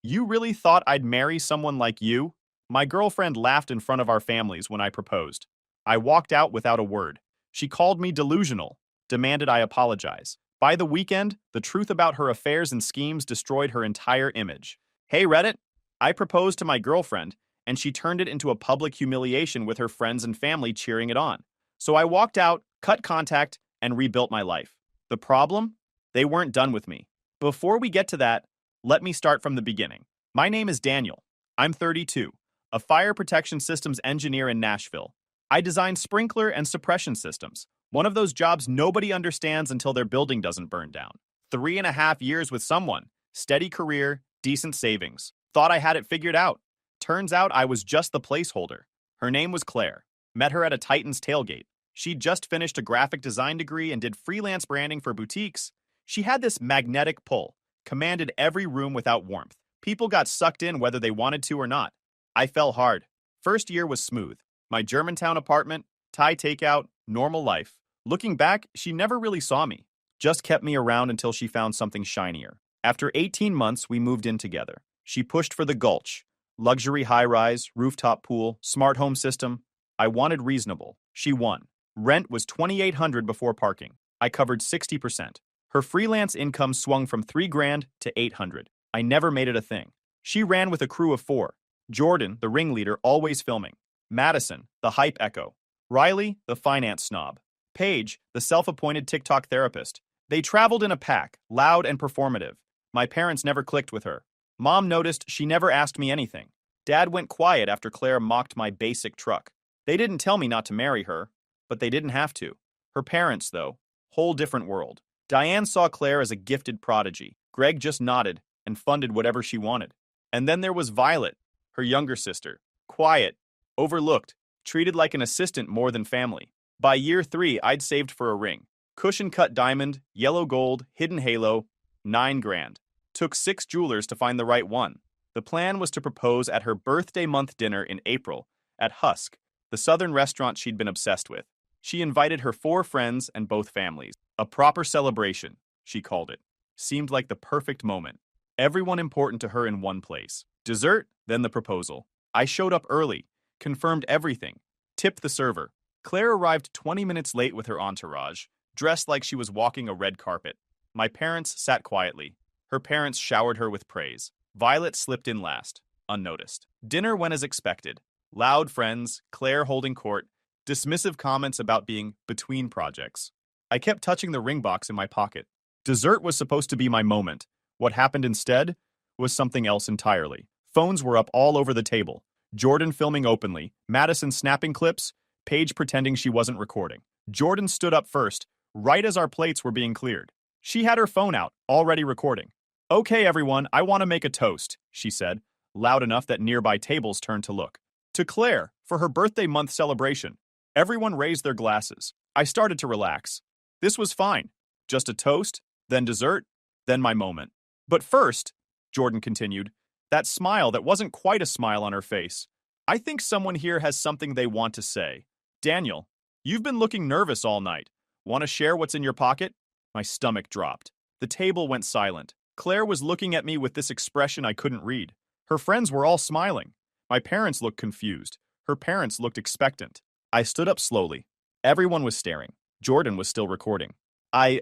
You really thought I'd marry someone like you? My girlfriend laughed in front of our families when I proposed. I walked out without a word. She called me delusional, demanded I apologize. By the weekend, the truth about her affairs and schemes destroyed her entire image. Hey Reddit, I proposed to my girlfriend, and she turned it into a public humiliation with her friends and family cheering it on. So I walked out, cut contact, and rebuilt my life. The problem? They weren't done with me. Before we get to that, let me start from the beginning. My name is Daniel. I'm 32, a fire protection systems engineer in Nashville. I design sprinkler and suppression systems, one of those jobs nobody understands until their building doesn't burn down. 3.5 years with someone, steady career, decent savings. Thought I had it figured out. Turns out I was just the placeholder. Her name was Claire. Met her at a Titans tailgate. She'd just finished a graphic design degree and did freelance branding for boutiques. She had this magnetic pull, commanded every room without warmth. People got sucked in whether they wanted to or not. I fell hard. First year was smooth. My Germantown apartment, Thai takeout, normal life. Looking back, she never really saw me. Just kept me around until she found something shinier. After 18 months, we moved in together. She pushed for the Gulch. Luxury high-rise, rooftop pool, smart home system. I wanted reasonable. She won. Rent was $2,800 before parking. I covered 60%. Her freelance income swung from $3,000 to $800. I never made it a thing. She ran with a crew of 4. Jordan, the ringleader, always filming. Madison, the hype echo. Riley, the finance snob. Paige, the self-appointed TikTok therapist. They traveled in a pack, loud and performative. My parents never clicked with her. Mom noticed she never asked me anything. Dad went quiet after Claire mocked my basic truck. They didn't tell me not to marry her, but they didn't have to. Her parents, though, whole different world. Diane saw Claire as a gifted prodigy. Greg just nodded and funded whatever she wanted. And then there was Violet, her younger sister. Quiet, overlooked, treated like an assistant more than family. By year 3, I'd saved for a ring. Cushion-cut diamond, yellow gold, hidden halo, $9,000. Took 6 jewelers to find the right one. The plan was to propose at her birthday month dinner in April at Husk, the southern restaurant she'd been obsessed with. She invited her 4 friends and both families. A proper celebration, she called it. Seemed like the perfect moment. Everyone important to her in one place. Dessert, then the proposal. I showed up early, confirmed everything, tipped the server. Claire arrived 20 minutes late with her entourage, dressed like she was walking a red carpet. My parents sat quietly. Her parents showered her with praise. Violet slipped in last, unnoticed. Dinner went as expected. Loud friends, Claire holding court, dismissive comments about being between projects. I kept touching the ring box in my pocket. Dessert was supposed to be my moment. What happened instead was something else entirely. Phones were up all over the table. Jordan filming openly, Madison snapping clips, Paige pretending she wasn't recording. Jordan stood up first, right as our plates were being cleared. She had her phone out, already recording. "Okay, everyone, I want to make a toast," she said, loud enough that nearby tables turned to look. "To Claire, for her birthday month celebration." Everyone raised their glasses. I started to relax. This was fine. Just a toast, then dessert, then my moment. But first, Jordan continued, that smile that wasn't quite a smile on her face. "I think someone here has something they want to say. Daniel, you've been looking nervous all night. Want to share what's in your pocket?" My stomach dropped. The table went silent. Claire was looking at me with this expression I couldn't read. Her friends were all smiling. My parents looked confused. Her parents looked expectant. I stood up slowly. Everyone was staring. Jordan was still recording. I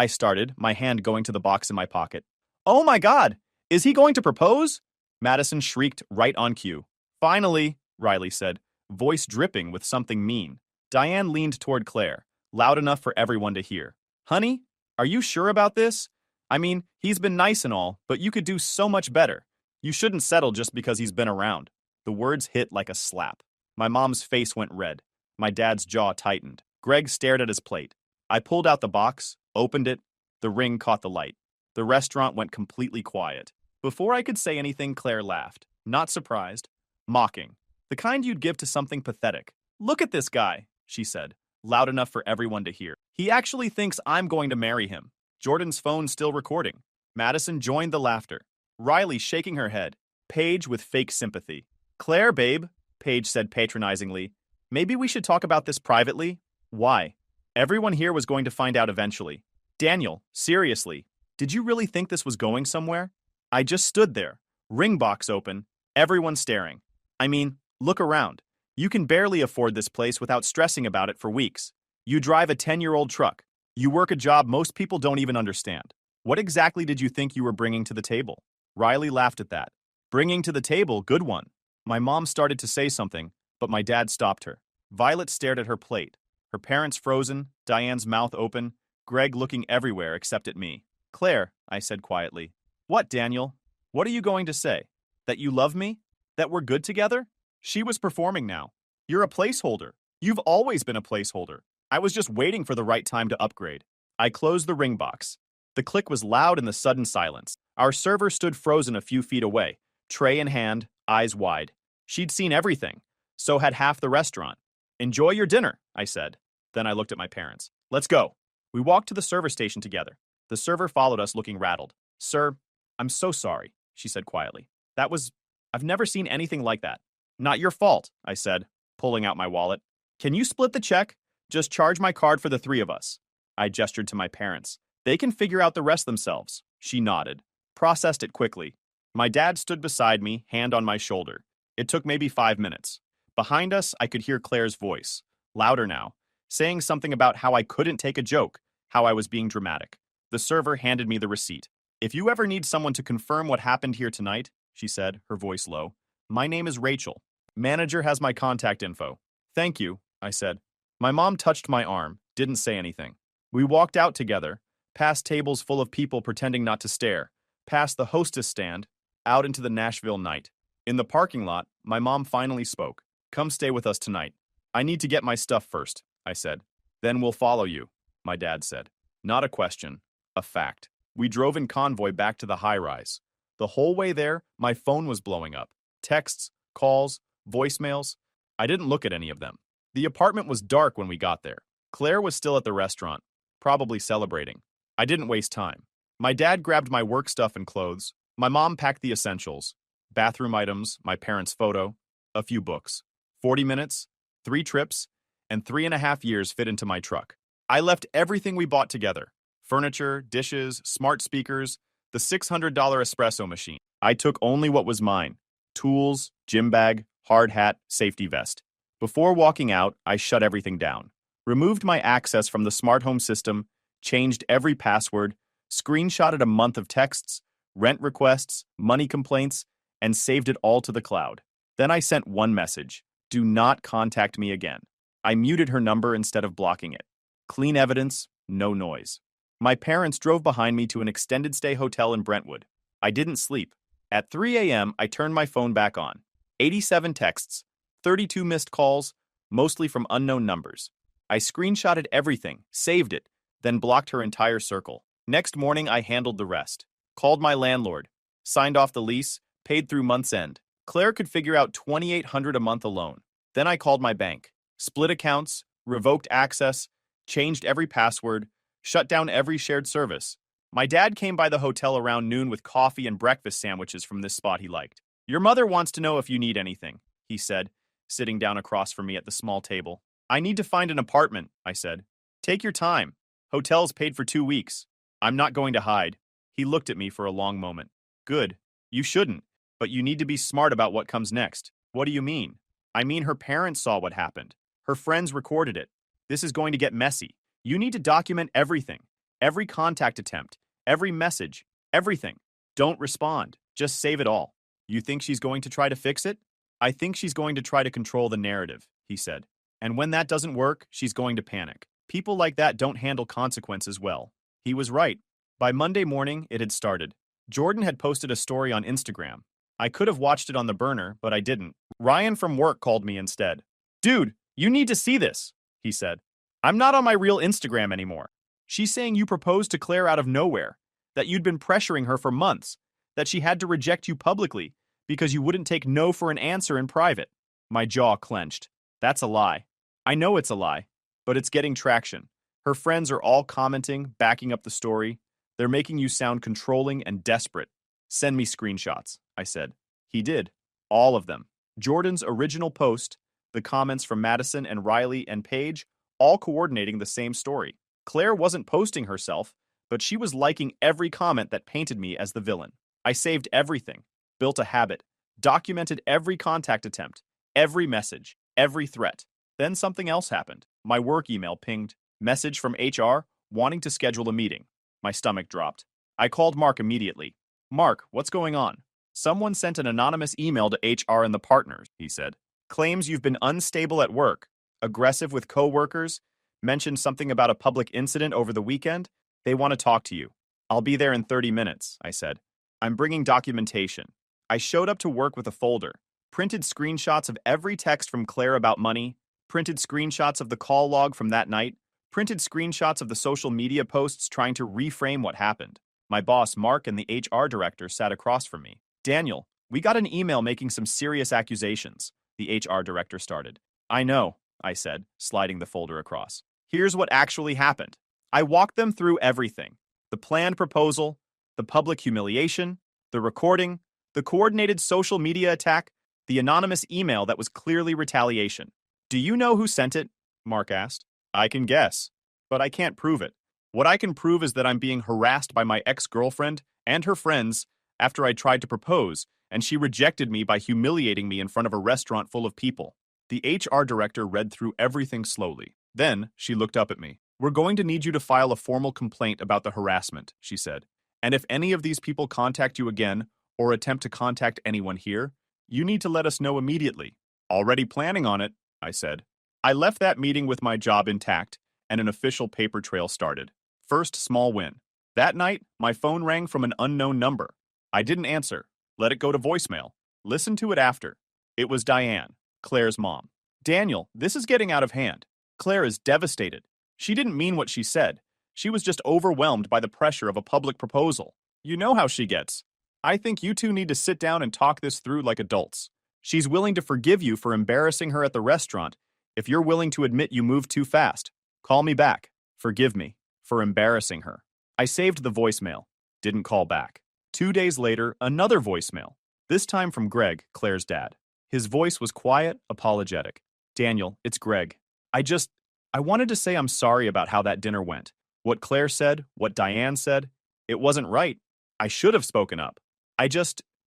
started, my hand going to the box in my pocket. "Oh my God! Is he going to propose?" Madison shrieked right on cue. "Finally," Riley said, voice dripping with something mean. Diane leaned toward Claire, loud enough for everyone to hear. "Honey, are you sure about this? I mean, he's been nice and all, but you could do so much better. You shouldn't settle just because he's been around." The words hit like a slap. My mom's face went red. My dad's jaw tightened. Greg stared at his plate. I pulled out the box, opened it. The ring caught the light. The restaurant went completely quiet. Before I could say anything, Claire laughed. Not surprised. Mocking. The kind you'd give to something pathetic. "Look at this guy," she said, loud enough for everyone to hear. "He actually thinks I'm going to marry him." Jordan's phone still recording. Madison joined the laughter. Riley shaking her head. Paige with fake sympathy. "Claire, babe," Paige said patronizingly, "maybe we should talk about this privately." Why? Everyone here was going to find out eventually. "Daniel, seriously, did you really think this was going somewhere?" I just stood there, ring box open, everyone staring. I mean, look around. You can barely afford this place without stressing about it for weeks. You drive a 10-year-old truck. You work a job most people don't even understand. What exactly did you think you were bringing to the table? Riley laughed at that. Bringing to the table, good one. My mom started to say something, but my dad stopped her. Violet stared at her plate, her parents frozen, Diane's mouth open, Greg looking everywhere except at me. Claire, I said quietly. What, Daniel? What are you going to say? That you love me? That we're good together? She was performing now. You're a placeholder. You've always been a placeholder. I was just waiting for the right time to upgrade. I closed the ring box. The click was loud in the sudden silence. Our server stood frozen a few feet away, tray in hand, eyes wide. She'd seen everything. So had half the restaurant. Enjoy your dinner, I said. Then I looked at my parents. Let's go. We walked to the server station together. The server followed us looking rattled. Sir, I'm so sorry, she said quietly. I've never seen anything like that. Not your fault, I said, pulling out my wallet. Can you split the check? Just charge my card for the three of us. I gestured to my parents. They can figure out the rest themselves. She nodded. Processed it quickly. My dad stood beside me, hand on my shoulder. It took maybe 5 minutes. Behind us, I could hear Claire's voice, louder now, saying something about how I couldn't take a joke, how I was being dramatic. The server handed me the receipt. If you ever need someone to confirm what happened here tonight, she said, her voice low, my name is Rachel. Manager has my contact info. Thank you, I said. My mom touched my arm, didn't say anything. We walked out together, past tables full of people pretending not to stare, past the hostess stand, out into the Nashville night. In the parking lot, my mom finally spoke. Come stay with us tonight. I need to get my stuff first, I said. Then we'll follow you, my dad said. Not a question, a fact. We drove in convoy back to the high-rise. The whole way there, my phone was blowing up. Texts, calls, voicemails. I didn't look at any of them. The apartment was dark when we got there. Claire was still at the restaurant, probably celebrating. I didn't waste time. My dad grabbed my work stuff and clothes. My mom packed the essentials. Bathroom items, my parents' photo, a few books. 40 minutes, 3 trips, and 3.5 years fit into my truck. I left everything we bought together. Furniture, dishes, smart speakers, the $600 espresso machine. I took only what was mine. Tools, gym bag, hard hat, safety vest. Before walking out, I shut everything down. Removed my access from the smart home system, changed every password, screenshotted a month of texts, rent requests, money complaints, and saved it all to the cloud. Then I sent one message. Do not contact me again. I muted her number instead of blocking it. Clean evidence, no noise. My parents drove behind me to an extended stay hotel in Brentwood. I didn't sleep. At 3 a.m., I turned my phone back on. 87 texts, 32 missed calls, mostly from unknown numbers. I screenshotted everything, saved it, then blocked her entire circle. Next morning, I handled the rest. Called my landlord, signed off the lease, paid through month's end. Claire could figure out $2,800 a month alone. Then I called my bank, split accounts, revoked access, changed every password, shut down every shared service. My dad came by the hotel around noon with coffee and breakfast sandwiches from this spot he liked. Your mother wants to know if you need anything, he said, sitting down across from me at the small table. I need to find an apartment, I said. Take your time. Hotel's paid for 2 weeks. I'm not going to hide. He looked at me for a long moment. Good. You shouldn't. But you need to be smart about what comes next. What do you mean? I mean her parents saw what happened. Her friends recorded it. This is going to get messy. You need to document everything. Every contact attempt. Every message. Everything. Don't respond. Just save it all. You think she's going to try to fix it? I think she's going to try to control the narrative, he said. And when that doesn't work, she's going to panic. People like that don't handle consequences well. He was right. By Monday morning, it had started. Jordan had posted a story on Instagram. I could have watched it on the burner, but I didn't. Ryan from work called me instead. Dude, you need to see this, he said. I'm not on my real Instagram anymore. She's saying you proposed to Claire out of nowhere, that you'd been pressuring her for months, that she had to reject you publicly because you wouldn't take no for an answer in private. My jaw clenched. That's a lie. I know it's a lie, but it's getting traction. Her friends are all commenting, backing up the story. They're making you sound controlling and desperate. Send me screenshots, I said. He did. All of them. Jordan's original post, the comments from Madison and Riley and Paige, all coordinating the same story. Claire wasn't posting herself, but she was liking every comment that painted me as the villain. I saved everything, built a habit, documented every contact attempt, every message, every threat. Then something else happened. My work email pinged. Message from HR wanting to schedule a meeting. My stomach dropped. I called Mark immediately. Mark, what's going on? Someone sent an anonymous email to HR and the partners, he said. Claims you've been unstable at work, aggressive with coworkers, mentioned something about a public incident over the weekend. They want to talk to you. I'll be there in 30 minutes, I said. I'm bringing documentation. I showed up to work with a folder, printed screenshots of every text from Claire about money, printed screenshots of the call log from that night, printed screenshots of the social media posts trying to reframe what happened. My boss, Mark, and the HR director sat across from me. Daniel, we got an email making some serious accusations, the HR director started. I know, I said, sliding the folder across. Here's what actually happened. I walked them through everything. The planned proposal, the public humiliation, the recording, the coordinated social media attack, the anonymous email that was clearly retaliation. Do you know who sent it? Mark asked. I can guess, but I can't prove it. What I can prove is that I'm being harassed by my ex-girlfriend and her friends after I tried to propose, and she rejected me by humiliating me in front of a restaurant full of people. The HR director read through everything slowly. Then she looked up at me. We're going to need you to file a formal complaint about the harassment, she said. And if any of these people contact you again or attempt to contact anyone here, you need to let us know immediately. Already planning on it, I said. I left that meeting with my job intact, and an official paper trail started. First small win. That night, my phone rang from an unknown number. I didn't answer. Let it go to voicemail. Listen to it after. It was Diane, Claire's mom. Daniel, this is getting out of hand. Claire is devastated. She didn't mean what she said. She was just overwhelmed by the pressure of a public proposal. You know how she gets. I think you two need to sit down and talk this through like adults. She's willing to forgive you for embarrassing her at the restaurant if you're willing to admit you moved too fast. Call me back. Forgive me for embarrassing her. I saved the voicemail. Didn't call back. 2 days later, another voicemail. This time from Greg, Claire's dad. His voice was quiet, apologetic. Daniel, it's Greg. I wanted to say I'm sorry about how that dinner went. What Claire said, what Diane said, it wasn't right. I should have spoken up.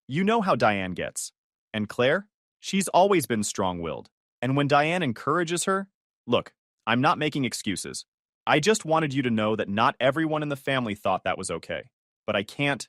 You know how Diane gets. And Claire? She's always been strong-willed. And when Diane encourages her, look, I'm not making excuses. I just wanted you to know that not everyone in the family thought that was okay. But I can't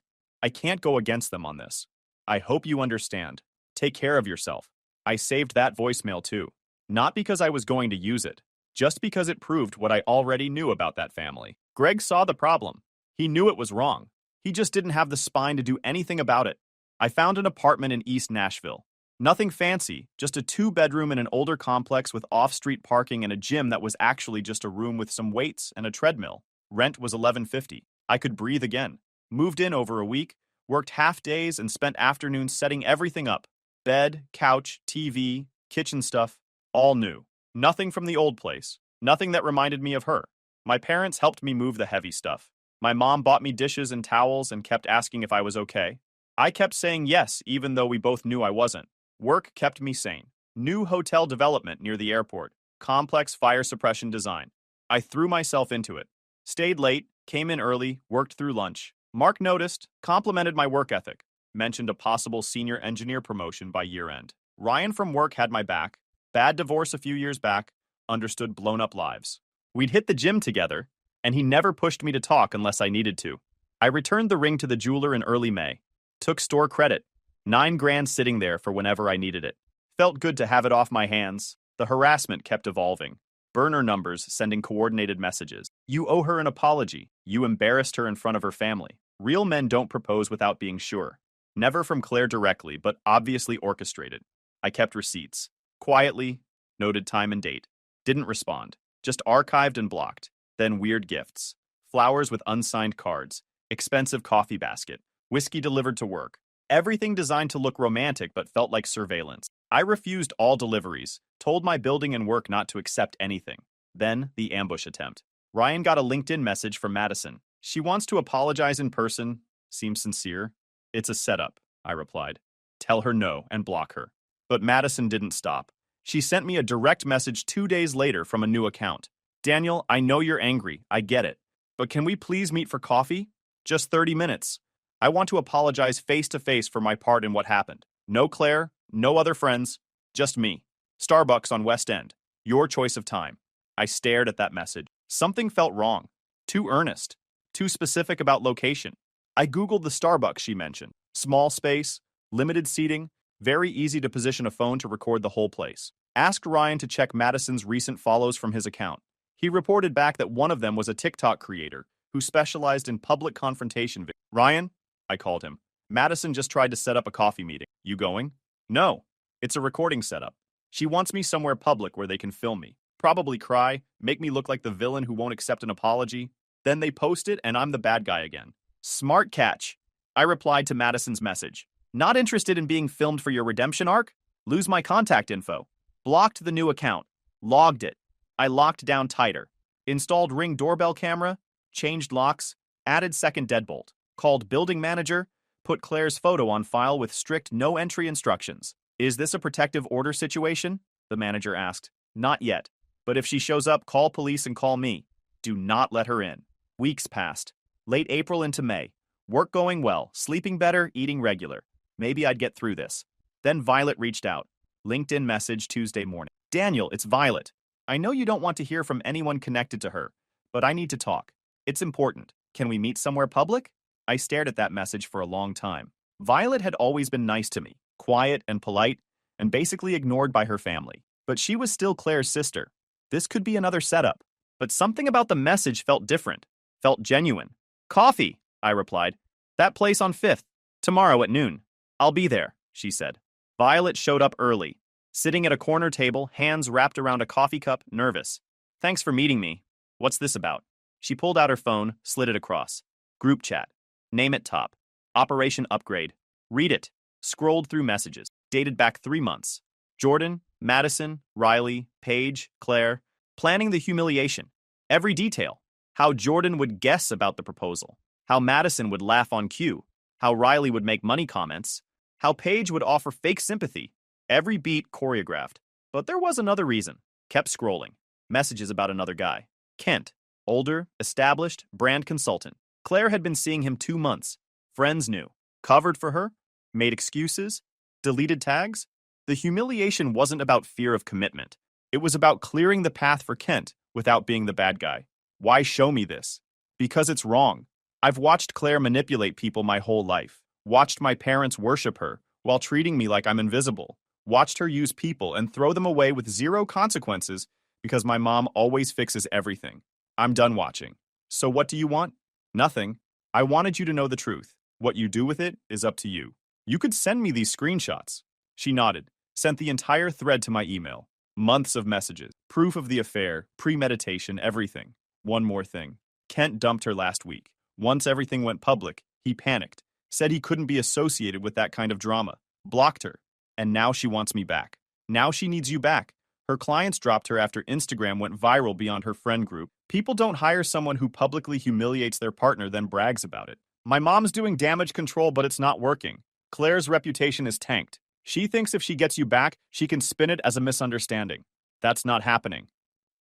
go against them on this. I hope you understand. Take care of yourself. I saved that voicemail too. Not because I was going to use it, just because it proved what I already knew about that family. Greg saw the problem. He knew it was wrong. He just didn't have the spine to do anything about it. I found an apartment in East Nashville. Nothing fancy, just a 2-bedroom in an older complex with off-street parking and a gym that was actually just a room with some weights and a treadmill. Rent was $11.50. I could breathe again. Moved in over a week, worked half days and spent afternoons setting everything up. Bed, couch, TV, kitchen stuff, all new. Nothing from the old place. Nothing that reminded me of her. My parents helped me move the heavy stuff. My mom bought me dishes and towels and kept asking if I was okay. I kept saying yes, even though we both knew I wasn't. Work kept me sane. New hotel development near the airport. Complex fire suppression design. I threw myself into it. Stayed late, came in early, worked through lunch. Mark noticed, complimented my work ethic. Mentioned a possible senior engineer promotion by year end. Ryan from work had my back. Bad divorce a few years back. Understood blown up lives. We'd hit the gym together, and he never pushed me to talk unless I needed to. I returned the ring to the jeweler in early May. Took store credit. $9,000 sitting there for whenever I needed it. Felt good to have it off my hands. The harassment kept evolving. Burner numbers sending coordinated messages. You owe her an apology. You embarrassed her in front of her family. Real men don't propose without being sure. Never from Claire directly, but obviously orchestrated. I kept receipts. Quietly, noted time and date. Didn't respond. Just archived and blocked. Then weird gifts. Flowers with unsigned cards. Expensive coffee basket. Whiskey delivered to work. Everything designed to look romantic but felt like surveillance. I refused all deliveries, told my building and work not to accept anything. Then, the ambush attempt. Ryan got a LinkedIn message from Madison. She wants to apologize in person. Seems sincere. It's a setup, I replied. Tell her no and block her. But Madison didn't stop. She sent me a direct message 2 days later from a new account. Daniel, I know you're angry. I get it. But can we please meet for coffee? Just 30 minutes. I want to apologize face to face for my part in what happened. No Claire, no other friends, just me. Starbucks on West End. Your choice of time. I stared at that message. Something felt wrong. Too earnest. Too specific about location. I Googled the Starbucks she mentioned. Small space, limited seating, very easy to position a phone to record the whole place. Asked Ryan to check Madison's recent follows from his account. He reported back that one of them was a TikTok creator who specialized in public confrontation. Ryan? I called him. Madison just tried to set up a coffee meeting. You going? No. It's a recording setup. She wants me somewhere public where they can film me. Probably cry, make me look like the villain who won't accept an apology. Then they post it and I'm the bad guy again. Smart catch. I replied to Madison's message. Not interested in being filmed for your redemption arc? Lose my contact info. Blocked the new account. Logged it. I locked down tighter. Installed Ring doorbell camera. Changed locks. Added second deadbolt. Called building manager. Put Claire's photo on file with strict no entry instructions. Is this a protective order situation? The manager asked. Not yet. But if she shows up, call police and call me. Do not let her in. Weeks passed. Late April into May. Work going well, sleeping better, eating regular. Maybe I'd get through this. Then Violet reached out. LinkedIn message Tuesday morning. Daniel, it's Violet. I know you don't want to hear from anyone connected to her, but I need to talk. It's important. Can we meet somewhere public? I stared at that message for a long time. Violet had always been nice to me, quiet and polite, and basically ignored by her family. But she was still Claire's sister. This could be another setup. But something about the message felt different, felt genuine. Coffee, I replied. That place on 5th. Tomorrow at noon. I'll be there, she said. Violet showed up early, sitting at a corner table, hands wrapped around a coffee cup, nervous. Thanks for meeting me. What's this about? She pulled out her phone, slid it across. Group chat. Name at top. Operation Upgrade. Read it. Scrolled through messages. Dated back 3 months. Jordan, Madison, Riley, Paige, Claire. Planning the humiliation. Every detail. How Jordan would guess about the proposal. How Madison would laugh on cue. How Riley would make money comments. How Paige would offer fake sympathy. Every beat choreographed. But there was another reason. Kept scrolling. Messages about another guy. Kent. Older, established, brand consultant. Claire had been seeing him 2 months. Friends knew. Covered for her. Made excuses. Deleted tags. The humiliation wasn't about fear of commitment. It was about clearing the path for Kent without being the bad guy. Why show me this? Because it's wrong. I've watched Claire manipulate people my whole life. Watched my parents worship her while treating me like I'm invisible. Watched her use people and throw them away with zero consequences because my mom always fixes everything. I'm done watching. So what do you want? Nothing. I wanted you to know the truth. What you do with it is up to you. You could send me these screenshots. She nodded, sent the entire thread to my email. Months of messages, proof of the affair, premeditation, everything. One more thing. Kent dumped her last week. Once everything went public, he panicked, said he couldn't be associated with that kind of drama, blocked her. And now she wants me back. Now she needs you back. Her clients dropped her after Instagram went viral beyond her friend group. People don't hire someone who publicly humiliates their partner then brags about it. My mom's doing damage control, but it's not working. Claire's reputation is tanked. She thinks if she gets you back, she can spin it as a misunderstanding. That's not happening.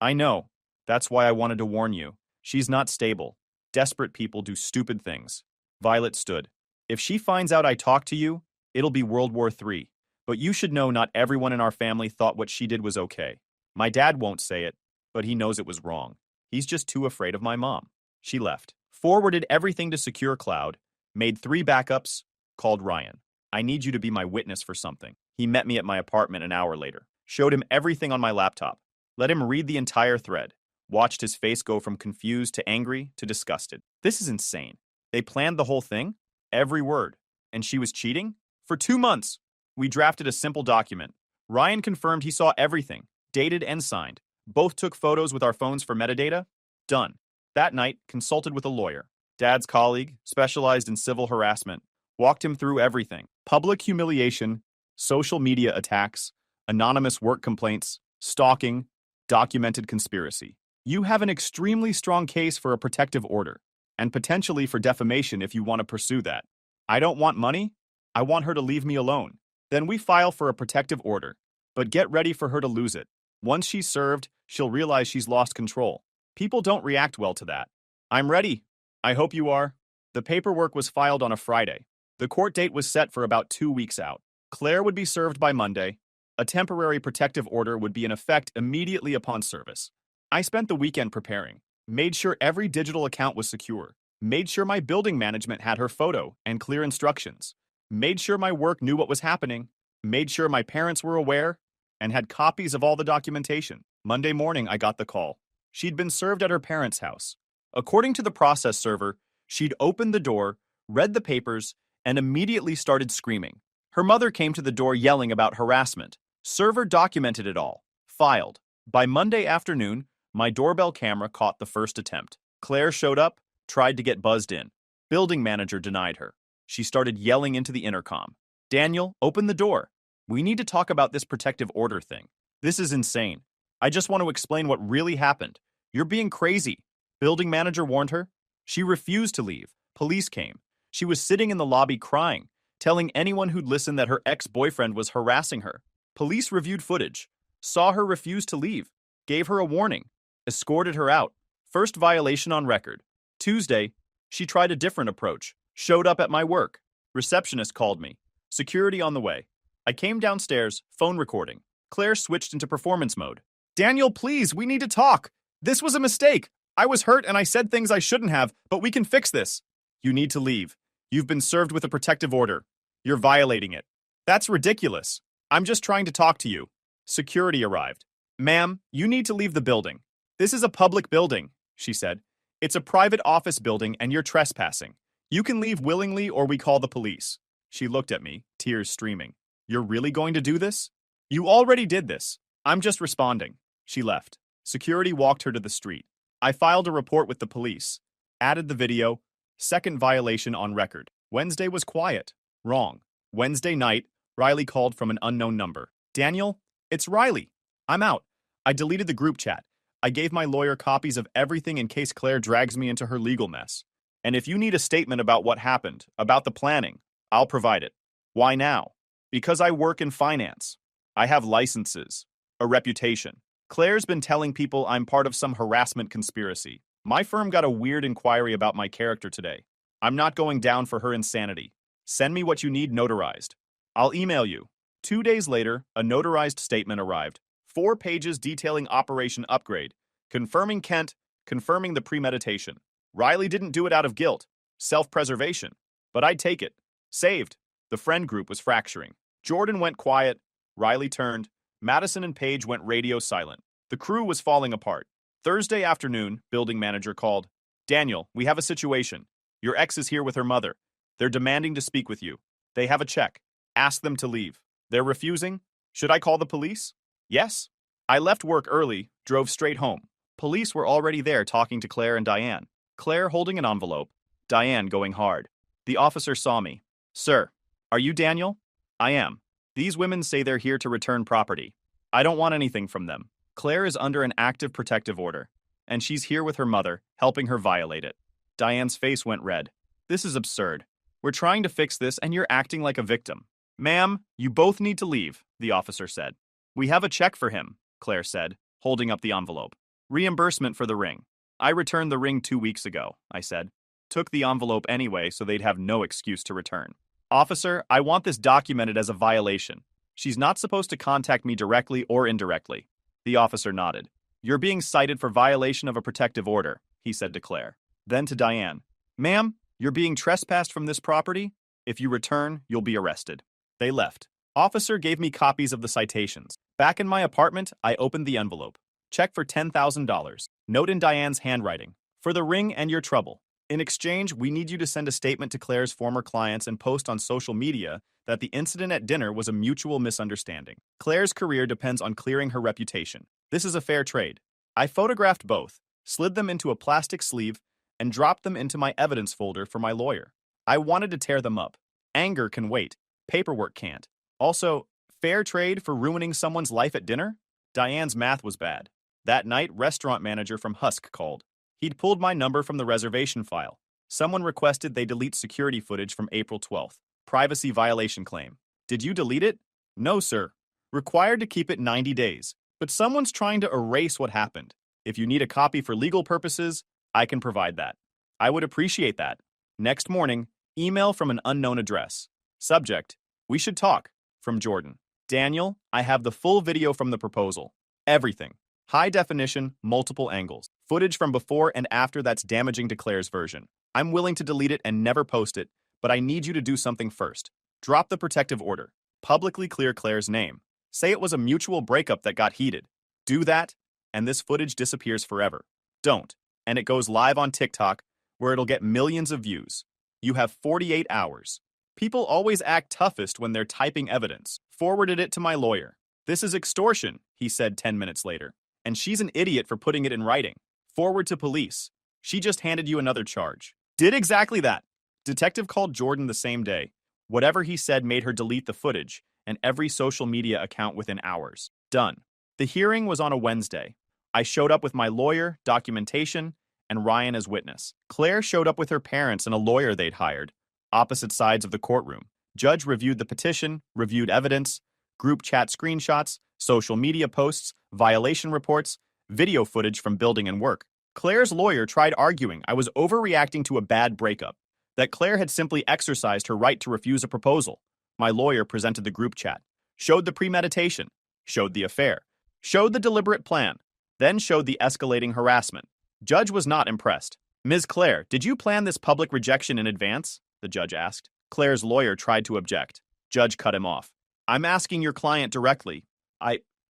I know. That's why I wanted to warn you. She's not stable. Desperate people do stupid things. Violet stood. If she finds out I talked to you, it'll be World War III. But you should know not everyone in our family thought what she did was okay. My dad won't say it, but he knows it was wrong. He's just too afraid of my mom. She left. Forwarded everything to Secure Cloud. Made 3 backups. Called Ryan. I need you to be my witness for something. He met me at my apartment an hour later. Showed him everything on my laptop. Let him read the entire thread. Watched his face go from confused to angry to disgusted. This is insane. They planned the whole thing? Every word. And she was cheating? For 2 months. We drafted a simple document. Ryan confirmed he saw everything, dated and signed. Both took photos with our phones for metadata. Done. That night, consulted with a lawyer. Dad's colleague, specialized in civil harassment. Walked him through everything. Public humiliation, social media attacks, anonymous work complaints, stalking, documented conspiracy. You have an extremely strong case for a protective order, and potentially for defamation if you want to pursue that. I don't want money. I want her to leave me alone. Then we file for a protective order, but get ready for her to lose it. Once she's served, she'll realize she's lost control. People don't react well to that. I'm ready. I hope you are. The paperwork was filed on a Friday. The court date was set for about 2 weeks out. Claire would be served by Monday. A temporary protective order would be in effect immediately upon service. I spent the weekend preparing, made sure every digital account was secure, made sure my building management had her photo and clear instructions, made sure my work knew what was happening, made sure my parents were aware, and had copies of all the documentation. Monday morning, I got the call. She'd been served at her parents' house. According to the process server, she'd opened the door, read the papers, and immediately started screaming. Her mother came to the door yelling about harassment. Server documented it all. Filed. By Monday afternoon, my doorbell camera caught the first attempt. Claire showed up, tried to get buzzed in. Building manager denied her. She started yelling into the intercom. Daniel, open the door. We need to talk about this protective order thing. This is insane. I just want to explain what really happened. You're being crazy. Building manager warned her. She refused to leave. Police came. She was sitting in the lobby crying, telling anyone who'd listen that her ex-boyfriend was harassing her. Police reviewed footage, saw her refuse to leave, gave her a warning, escorted her out. First violation on record. Tuesday, she tried a different approach. Showed up at my work. Receptionist called me. Security on the way. I came downstairs, phone recording. Claire switched into performance mode. Daniel, please, we need to talk. This was a mistake. I was hurt and I said things I shouldn't have, but we can fix this. You need to leave. You've been served with a protective order. You're violating it. That's ridiculous. I'm just trying to talk to you. Security arrived. Ma'am, you need to leave the building. This is a public building, she said. It's a private office building and you're trespassing. You can leave willingly or we call the police. She looked at me, tears streaming. You're really going to do this? You already did this. I'm just responding. She left. Security walked her to the street. I filed a report with the police. Added the video. Second violation on record. Wednesday was quiet. Wrong. Wednesday night, Riley called from an unknown number. Daniel, it's Riley. I'm out. I deleted the group chat. I gave my lawyer copies of everything in case Claire drags me into her legal mess. And if you need a statement about what happened, about the planning, I'll provide it. Why now? Because I work in finance. I have licenses, a reputation. Claire's been telling people I'm part of some harassment conspiracy. My firm got a weird inquiry about my character today. I'm not going down for her insanity. Send me what you need notarized. I'll email you. 2 days later, a notarized statement arrived. 4 pages detailing Operation Upgrade, confirming Kent, confirming the premeditation. Riley didn't do it out of guilt, self-preservation. But I'd take it. Saved. The friend group was fracturing. Jordan went quiet. Riley turned. Madison and Paige went radio silent. The crew was falling apart. Thursday afternoon, building manager called. Daniel, we have a situation. Your ex is here with her mother. They're demanding to speak with you. They have a check. Ask them to leave. They're refusing. Should I call the police? Yes. I left work early, drove straight home. Police were already there talking to Claire and Diane. Claire holding an envelope. Diane going hard. The officer saw me. Sir, are you Daniel? I am. These women say they're here to return property. I don't want anything from them. Claire is under an active protective order, and she's here with her mother, helping her violate it. Diane's face went red. This is absurd. We're trying to fix this and you're acting like a victim. Ma'am, you both need to leave, the officer said. We have a check for him, Claire said, holding up the envelope. Reimbursement for the ring. I returned the ring 2 weeks ago, I said. Took the envelope anyway so they'd have no excuse to return. Officer, I want this documented as a violation. She's not supposed to contact me directly or indirectly. The officer nodded. You're being cited for violation of a protective order, he said to Claire. Then to Diane. Ma'am, you're being trespassed from this property. If you return, you'll be arrested. They left. Officer gave me copies of the citations. Back in my apartment, I opened the envelope. Check for $10,000. Note in Diane's handwriting. For the ring and your trouble. In exchange, we need you to send a statement to Claire's former clients and post on social media that the incident at dinner was a mutual misunderstanding. Claire's career depends on clearing her reputation. This is a fair trade. I photographed both, slid them into a plastic sleeve, and dropped them into my evidence folder for my lawyer. I wanted to tear them up. Anger can wait. Paperwork can't. Also, fair trade for ruining someone's life at dinner? Diane's math was bad. That night, restaurant manager from Husk called. He'd pulled my number from the reservation file. Someone requested they delete security footage from April 12th. Privacy violation claim. Did you delete it? No, sir. Required to keep it 90 days. But someone's trying to erase what happened. If you need a copy for legal purposes, I can provide that. I would appreciate that. Next morning, email from an unknown address. Subject, we should talk, from Jordan. Daniel, I have the full video from the proposal. Everything. High definition, multiple angles. Footage from before and after that's damaging to Claire's version. I'm willing to delete it and never post it, but I need you to do something first. Drop the protective order. Publicly clear Claire's name. Say it was a mutual breakup that got heated. Do that, and this footage disappears forever. Don't, and it goes live on TikTok, where it'll get millions of views. You have 48 hours. People always act toughest when they're typing evidence. Forwarded it to my lawyer. This is extortion, he said 10 minutes later. And she's an idiot for putting it in writing. Forward to police. She just handed you another charge. Did exactly that. Detective called Jordan the same day. Whatever he said made her delete the footage and every social media account within hours. Done. The hearing was on a Wednesday. I showed up with my lawyer, documentation, and Ryan as witness. Claire showed up with her parents and a lawyer they'd hired. Opposite sides of the courtroom. Judge reviewed the petition, reviewed evidence, group chat screenshots, social media posts, violation reports, video footage from building and work. Claire's lawyer tried arguing I was overreacting to a bad breakup, that Claire had simply exercised her right to refuse a proposal. My lawyer presented the group chat, showed the premeditation, showed the affair, showed the deliberate plan, then showed the escalating harassment. Judge was not impressed. Ms. Claire, did you plan this public rejection in advance? The judge asked. Claire's lawyer tried to object. Judge cut him off. I'm asking your client directly.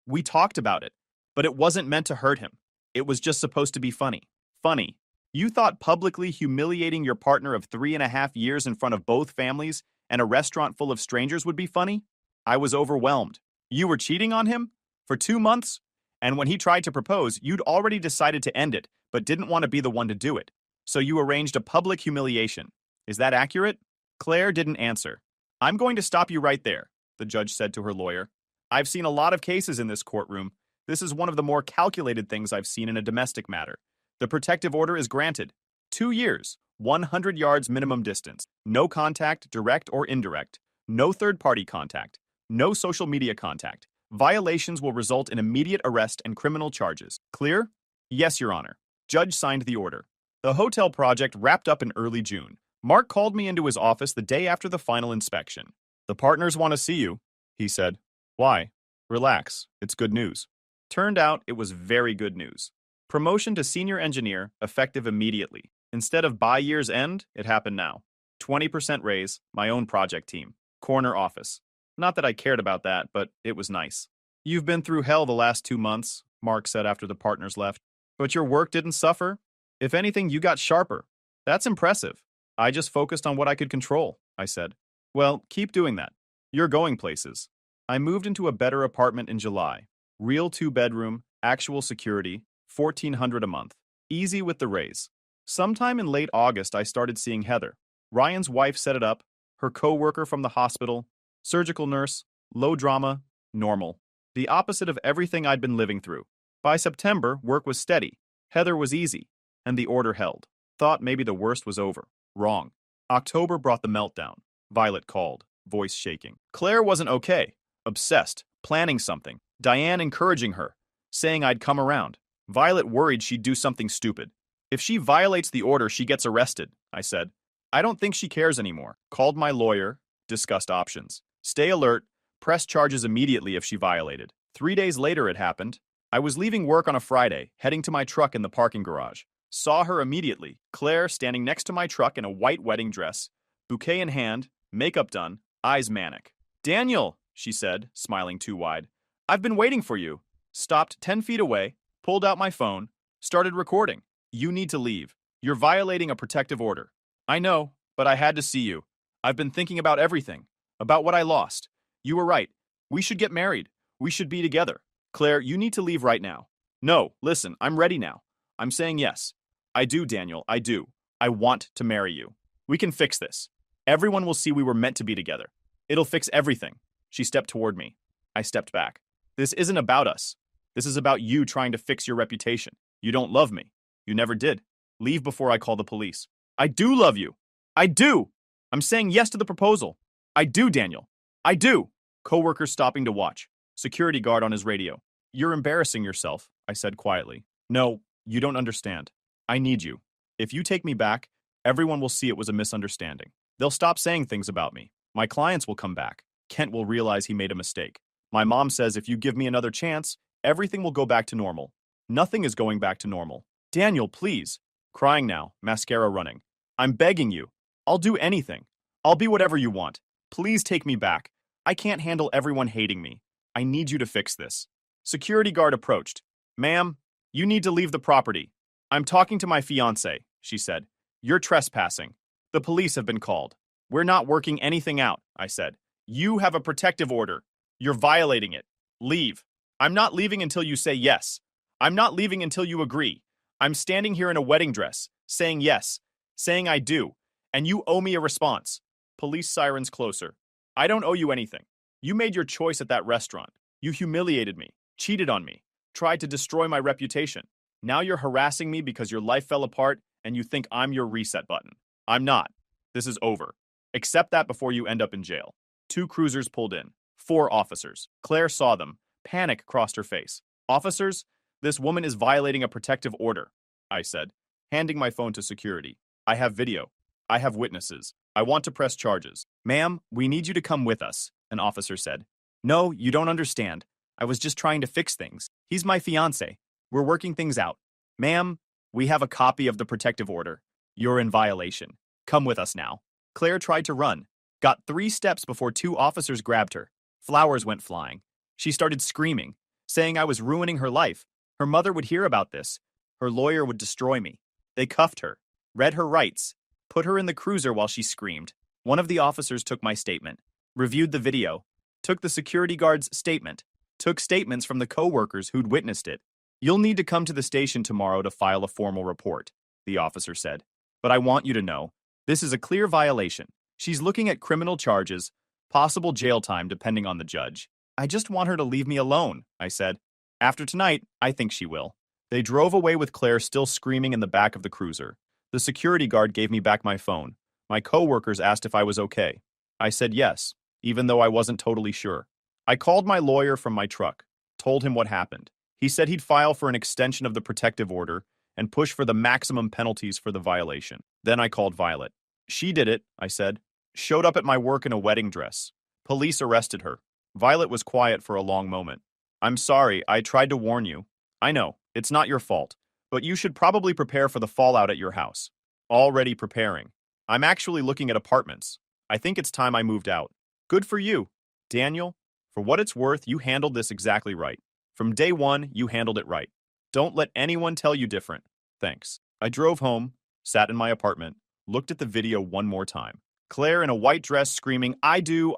We talked about it, but it wasn't meant to hurt him. It was just supposed to be funny. Funny. You thought publicly humiliating your partner of 3.5 years in front of both families and a restaurant full of strangers would be funny? I was overwhelmed. You were cheating on him? For 2 months? And when he tried to propose, you'd already decided to end it, but didn't want to be the one to do it. So you arranged a public humiliation. Is that accurate? Claire didn't answer. I'm going to stop you right there, the judge said to her lawyer. I've seen a lot of cases in this courtroom. This is one of the more calculated things I've seen in a domestic matter. The protective order is granted. 2 years, 100 yards minimum distance, no contact, direct or indirect, no third-party contact, no social media contact. Violations will result in immediate arrest and criminal charges. Clear? Yes, Your Honor. Judge signed the order. The hotel project wrapped up in early June. Mark called me into his office the day after the final inspection. The partners want to see you, he said. Why? Relax, it's good news. Turned out it was very good news. Promotion to senior engineer, effective immediately. Instead of by year's end, it happened now. 20% raise, my own project team. Corner office. Not that I cared about that, but it was nice. You've been through hell the last 2 months, Mark said after the partners left. But your work didn't suffer. If anything, you got sharper. That's impressive. I just focused on what I could control, I said. Well, keep doing that. You're going places. I moved into a better apartment in July. Real 2-bedroom, actual security, $1,400 a month. Easy with the raise. Sometime in late August, I started seeing Heather. Ryan's wife set it up, her co-worker from the hospital, surgical nurse, low drama, normal. The opposite of everything I'd been living through. By September, work was steady. Heather was easy, and the order held. Thought maybe the worst was over. Wrong. October brought the meltdown. Violet called, voice shaking. Claire wasn't okay. Obsessed, planning something. Diane encouraging her, saying I'd come around. Violet worried she'd do something stupid. If she violates the order, she gets arrested, I said. I don't think she cares anymore. Called my lawyer, discussed options. Stay alert, press charges immediately if she violated. 3 days later it happened. I was leaving work on a Friday, heading to my truck in the parking garage. Saw her immediately, Claire standing next to my truck in a white wedding dress, bouquet in hand, makeup done, eyes manic. Daniel, she said, smiling too wide. I've been waiting for you. Stopped 10 feet away, pulled out my phone, started recording. You need to leave. You're violating a protective order. I know, but I had to see you. I've been thinking about everything, about what I lost. You were right. We should get married. We should be together. Claire, you need to leave right now. No, listen, I'm ready now. I'm saying yes. I do, Daniel, I do. I want to marry you. We can fix this. Everyone will see we were meant to be together. It'll fix everything. She stepped toward me. I stepped back. This isn't about us. This is about you trying to fix your reputation. You don't love me. You never did. Leave before I call the police. I do love you. I do. I'm saying yes to the proposal. I do, Daniel. I do. Coworker stopping to watch. Security guard on his radio. You're embarrassing yourself, I said quietly. No, you don't understand. I need you. If you take me back, Everyone will see it was a misunderstanding. They'll stop saying things about me. My clients will come back. Kent will realize he made a mistake. My mom says if you give me another chance, everything will go back to normal. Nothing is going back to normal. Daniel, please. Crying now, mascara running. I'm begging you. I'll do anything. I'll be whatever you want. Please take me back. I can't handle everyone hating me. I need you to fix this. Security guard approached. Ma'am, you need to leave the property. I'm talking to my fiancé, she said. You're trespassing. The police have been called. We're not working anything out, I said. You have a protective order. You're violating it. Leave. I'm not leaving until you say yes. I'm not leaving until you agree. I'm standing here in a wedding dress, saying yes, saying I do, and you owe me a response. Police sirens closer. I don't owe you anything. You made your choice at that restaurant. You humiliated me, cheated on me, tried to destroy my reputation. Now you're harassing me because your life fell apart and you think I'm your reset button. I'm not. This is over. Accept that before you end up in jail. 2 cruisers pulled in. 4 officers. Claire saw them. Panic crossed her face. Officers, this woman is violating a protective order, I said, handing my phone to security. I have video. I have witnesses. I want to press charges. Ma'am, we need you to come with us, an officer said. No, you don't understand. I was just trying to fix things. He's my fiancé. We're working things out. Ma'am, we have a copy of the protective order. You're in violation. Come with us now. Claire tried to run, got 3 steps before 2 officers grabbed her. Flowers went flying. She started screaming, saying I was ruining her life. Her mother would hear about this. Her lawyer would destroy me. They cuffed her, read her rights, put her in the cruiser while she screamed. One of the officers took my statement, reviewed the video, took the security guard's statement, took statements from the co-workers who'd witnessed it. You'll need to come to the station tomorrow to file a formal report, the officer said. But I want you to know, this is a clear violation. She's looking at criminal charges, possible jail time depending on the judge. I just want her to leave me alone, I said. After tonight, I think she will. They drove away with Claire still screaming in the back of the cruiser. The security guard gave me back my phone. My co-workers asked if I was okay. I said yes, even though I wasn't totally sure. I called my lawyer from my truck, told him what happened. He said he'd file for an extension of the protective order and push for the maximum penalties for the violation. Then I called Violet. She did it, I said. Showed up at my work in a wedding dress. Police arrested her. Violet was quiet for a long moment. I'm sorry, I tried to warn you. I know, it's not your fault, but you should probably prepare for the fallout at your house. Already preparing. I'm actually looking at apartments. I think it's time I moved out. Good for you. Daniel, for what it's worth, you handled this exactly right. From day one, you handled it right. Don't let anyone tell you different. Thanks. I drove home, sat in my apartment, looked at the video one more time. Claire in a white dress screaming, I do,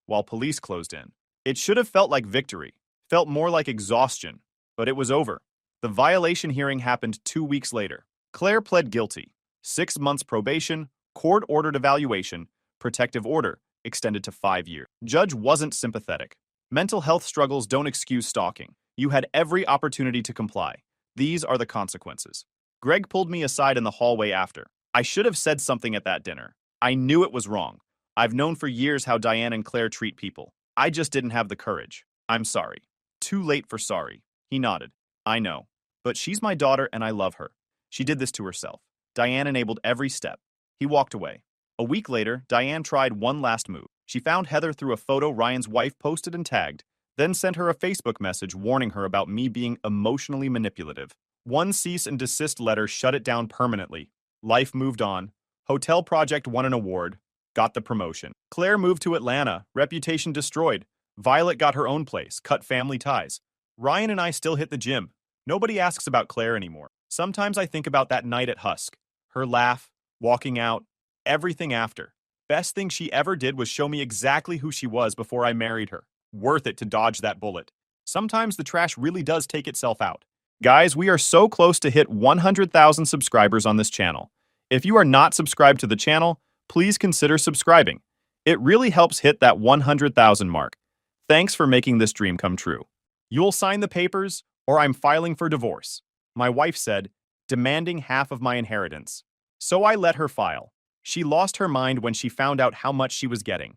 while police closed in. It should have felt like victory, felt more like exhaustion, but it was over. The violation hearing happened 2 weeks later. Claire pled guilty. 6 months probation, court-ordered evaluation, protective order, extended to 5 years. Judge wasn't sympathetic. Mental health struggles don't excuse stalking. You had every opportunity to comply. These are the consequences. Greg pulled me aside in the hallway after. I should have said something at that dinner. I knew it was wrong. I've known for years how Diane and Claire treat people. I just didn't have the courage. I'm sorry. Too late for sorry. He nodded. I know. But she's my daughter and I love her. She did this to herself. Diane enabled every step. He walked away. A week later, Diane tried one last move. She found Heather through a photo Ryan's wife posted and tagged, then sent her a Facebook message warning her about me being emotionally manipulative. One cease and desist letter shut it down permanently. Life moved on. Hotel project won an award. Got the promotion. Claire moved to Atlanta. Reputation destroyed. Violet got her own place. Cut family ties. Ryan and I still hit the gym. Nobody asks about Claire anymore. Sometimes I think about that night at Husk. Her laugh, walking out, everything after. Best thing she ever did was show me exactly who she was before I married her. Worth it to dodge that bullet. Sometimes the trash really does take itself out. Guys, we are so close to hit 100,000 subscribers on this channel. If you are not subscribed to the channel, please consider subscribing. It really helps hit that 100,000 mark. Thanks for making this dream come true. You'll sign the papers, or I'm filing for divorce. My wife said, demanding half of my inheritance. So I let her file. She lost her mind when she found out how much she was getting.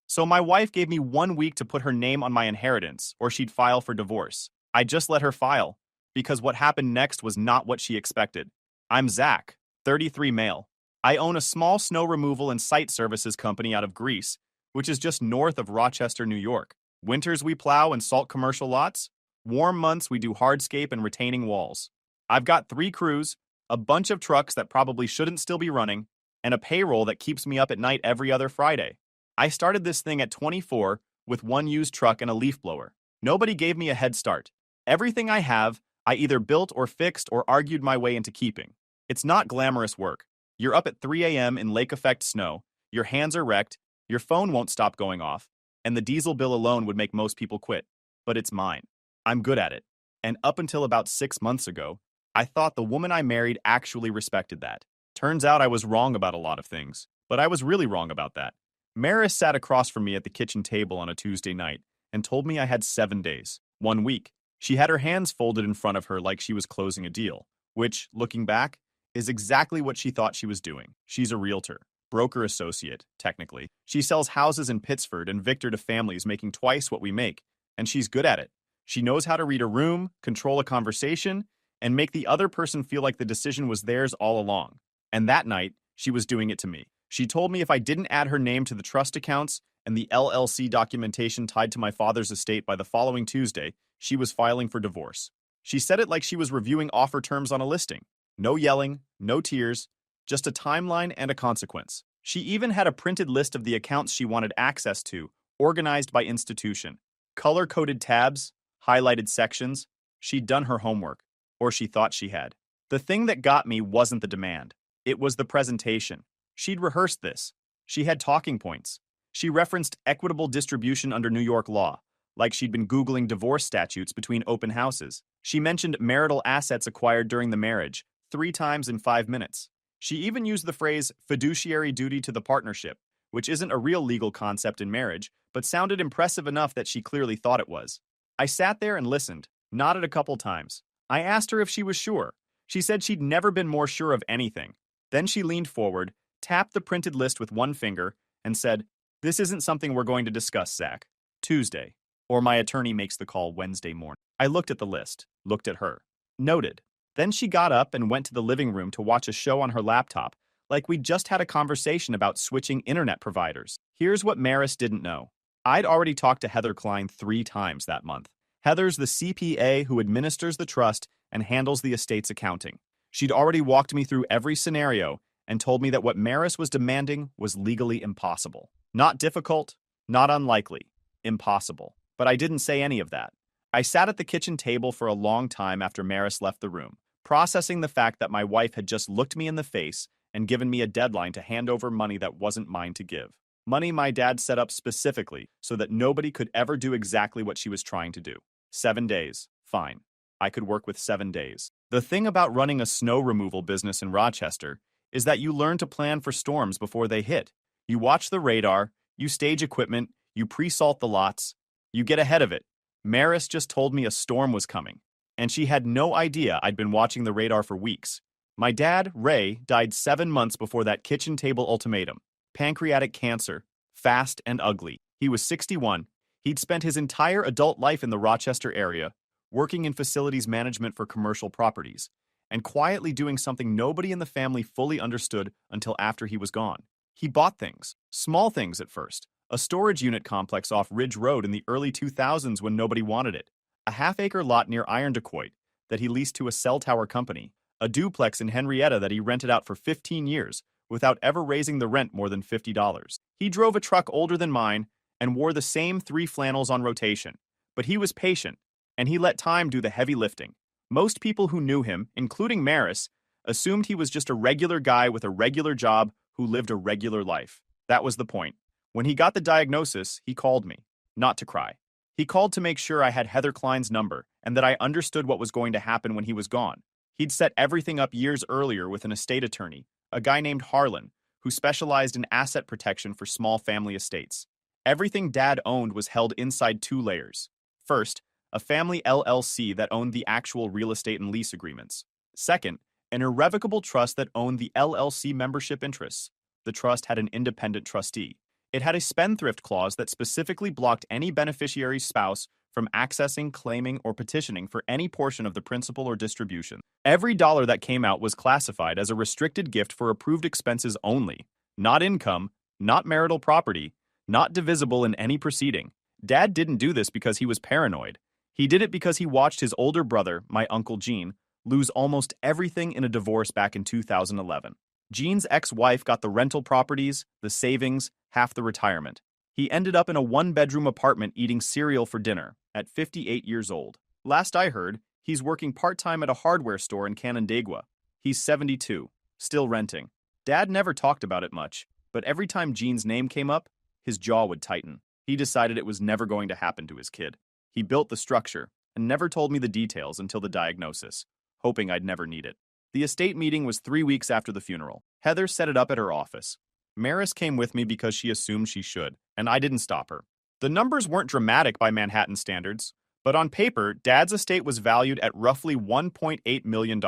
So my wife gave me 1 week to put her name on my inheritance, or she'd file for divorce. I just let her file, because what happened next was not what she expected. I'm Zach, 33 male. I own a small snow removal and site services company out of Greece, which is just north of Rochester, New York. Winters we plow and salt commercial lots. Warm months we do hardscape and retaining walls. I've got 3 crews, a bunch of trucks that probably shouldn't still be running, and a payroll that keeps me up at night every other Friday. I started this thing at 24 with one used truck and a leaf blower. Nobody gave me a head start. Everything I have, I either built or fixed or argued my way into keeping. It's not glamorous work. You're up at 3 a.m. in lake effect snow, your hands are wrecked, your phone won't stop going off, and the diesel bill alone would make most people quit. But it's mine. I'm good at it. And up until about 6 months ago, I thought the woman I married actually respected that. Turns out I was wrong about a lot of things, but I was really wrong about that. Maris sat across from me at the kitchen table on a Tuesday night and told me I had 7 days, 1 week. She had her hands folded in front of her like she was closing a deal, which, looking back, is exactly what she thought she was doing. She's a realtor, broker associate, technically. She sells houses in Pittsford and Victor to families making twice what we make, and she's good at it. She knows how to read a room, control a conversation, and make the other person feel like the decision was theirs all along. And that night, she was doing it to me. She told me if I didn't add her name to the trust accounts and the LLC documentation tied to my father's estate by the following Tuesday, she was filing for divorce. She said it like she was reviewing offer terms on a listing. No yelling, no tears, just a timeline and a consequence. She even had a printed list of the accounts she wanted access to, organized by institution. Color-coded tabs, highlighted sections. She'd done her homework, or she thought she had. The thing that got me wasn't the demand. It was the presentation. She'd rehearsed this. She had talking points. She referenced equitable distribution under New York law, like she'd been Googling divorce statutes between open houses. She mentioned marital assets acquired during the marriage 3 times in 5 minutes. She even used the phrase fiduciary duty to the partnership, which isn't a real legal concept in marriage, but sounded impressive enough that she clearly thought it was. I sat there and listened, nodded a couple times. I asked her if she was sure. She said she'd never been more sure of anything. Then she leaned forward, tapped the printed list with one finger, and said, "This isn't something we're going to discuss, Zach. Tuesday. Or my attorney makes the call Wednesday morning." I looked at the list, looked at her. Noted. Then she got up and went to the living room to watch a show on her laptop, like we'd just had a conversation about switching internet providers. Here's what Maris didn't know. I'd already talked to Heather Klein 3 times that month. Heather's the CPA who administers the trust and handles the estate's accounting. She'd already walked me through every scenario and told me that what Maris was demanding was legally impossible. Not difficult, not unlikely, impossible. But I didn't say any of that. I sat at the kitchen table for a long time after Maris left the room, processing the fact that my wife had just looked me in the face and given me a deadline to hand over money that wasn't mine to give. Money my dad set up specifically so that nobody could ever do exactly what she was trying to do. 7 days. Fine. I could work with 7 days. The thing about running a snow removal business in Rochester is that you learn to plan for storms before they hit. You watch the radar, you stage equipment, you pre-salt the lots, you get ahead of it. Maris just told me a storm was coming, and she had no idea I'd been watching the radar for weeks. My dad, Ray, died 7 months before that kitchen table ultimatum. Pancreatic cancer, fast and ugly. He was 61. He'd spent his entire adult life in the Rochester area, working in facilities management for commercial properties, and quietly doing something nobody in the family fully understood until after he was gone. He bought things, small things at first, a storage unit complex off Ridge Road in the early 2000s when nobody wanted it, a half-acre lot near Irondequoit that he leased to a cell tower company, a duplex in Henrietta that he rented out for 15 years without ever raising the rent more than $50. He drove a truck older than mine and wore the same 3 flannels on rotation, but he was patient, and he let time do the heavy lifting. Most people who knew him, including Maris, assumed he was just a regular guy with a regular job who lived a regular life. That was the point. When he got the diagnosis, he called me, not to cry. He called to make sure I had Heather Klein's number and that I understood what was going to happen when he was gone. He'd set everything up years earlier with an estate attorney, a guy named Harlan, who specialized in asset protection for small family estates. Everything Dad owned was held inside 2 layers. First, a family LLC that owned the actual real estate and lease agreements. Second, an irrevocable trust that owned the LLC membership interests. The trust had an independent trustee. It had a spendthrift clause that specifically blocked any beneficiary's spouse from accessing, claiming, or petitioning for any portion of the principal or distribution. Every dollar that came out was classified as a restricted gift for approved expenses only, not income, not marital property, not divisible in any proceeding. Dad didn't do this because he was paranoid. He did it because he watched his older brother, my Uncle Gene, lose almost everything in a divorce back in 2011. Gene's ex-wife got the rental properties, the savings, half the retirement. He ended up in a one-bedroom apartment eating cereal for dinner at 58 years old. Last I heard, he's working part-time at a hardware store in Canandaigua. He's 72, still renting. Dad never talked about it much, but every time Gene's name came up, his jaw would tighten. He decided it was never going to happen to his kid. He built the structure and never told me the details until the diagnosis, hoping I'd never need it. The estate meeting was 3 weeks after the funeral. Heather set it up at her office. Maris came with me because she assumed she should, and I didn't stop her. The numbers weren't dramatic by Manhattan standards, but on paper, Dad's estate was valued at roughly $1.8 million,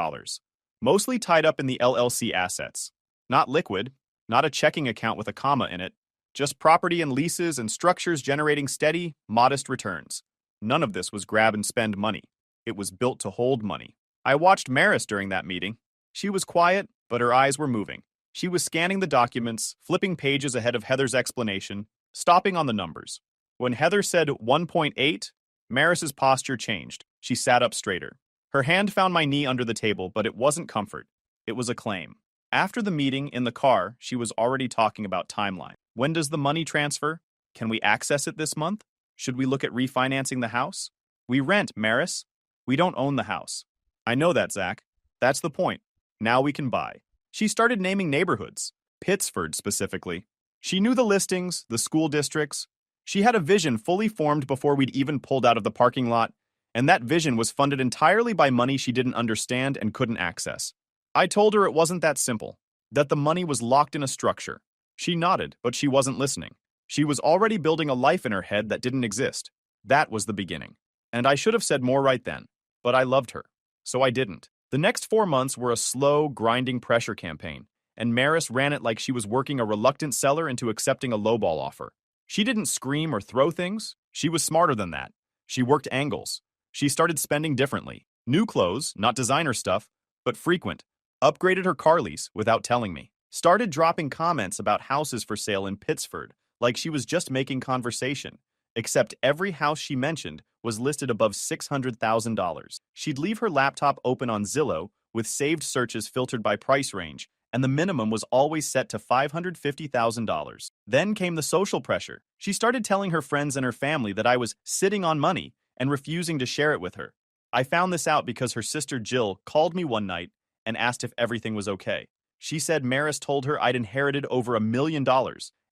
mostly tied up in the LLC assets. Not liquid, not a checking account with a comma in it, just property and leases and structures generating steady, modest returns. None of this was grab and spend money. It was built to hold money. I watched Maris during that meeting. She was quiet, but her eyes were moving. She was scanning the documents, flipping pages ahead of Heather's explanation, stopping on the numbers. When Heather said 1.8, Maris's posture changed. She sat up straighter. Her hand found my knee under the table, but it wasn't comfort. It was acclaim. After the meeting, in the car, she was already talking about timeline. When does the money transfer? Can we access it this month? Should we look at refinancing the house? We rent, Maris. We don't own the house. I know that, Zach. That's the point. Now we can buy. She started naming neighborhoods, Pittsford specifically. She knew the listings, the school districts. She had a vision fully formed before we'd even pulled out of the parking lot, and that vision was funded entirely by money she didn't understand and couldn't access. I told her it wasn't that simple, that the money was locked in a structure. She nodded, but she wasn't listening. She was already building a life in her head that didn't exist. That was the beginning. And I should have said more right then, but I loved her, so I didn't. The next 4 months were a slow, grinding pressure campaign, and Maris ran it like she was working a reluctant seller into accepting a lowball offer. She didn't scream or throw things. She was smarter than that. She worked angles. She started spending differently. New clothes, not designer stuff, but frequent. Upgraded her car lease without telling me. Started dropping comments about houses for sale in Pittsford, like she was just making conversation. Except every house she mentioned was listed above $600,000. She'd leave her laptop open on Zillow with saved searches filtered by price range, and the minimum was always set to $550,000. Then came the social pressure. She started telling her friends and her family that I was sitting on money and refusing to share it with her. I found this out because her sister Jill called me one night and asked if everything was okay. She said Maris told her I'd inherited over $1 million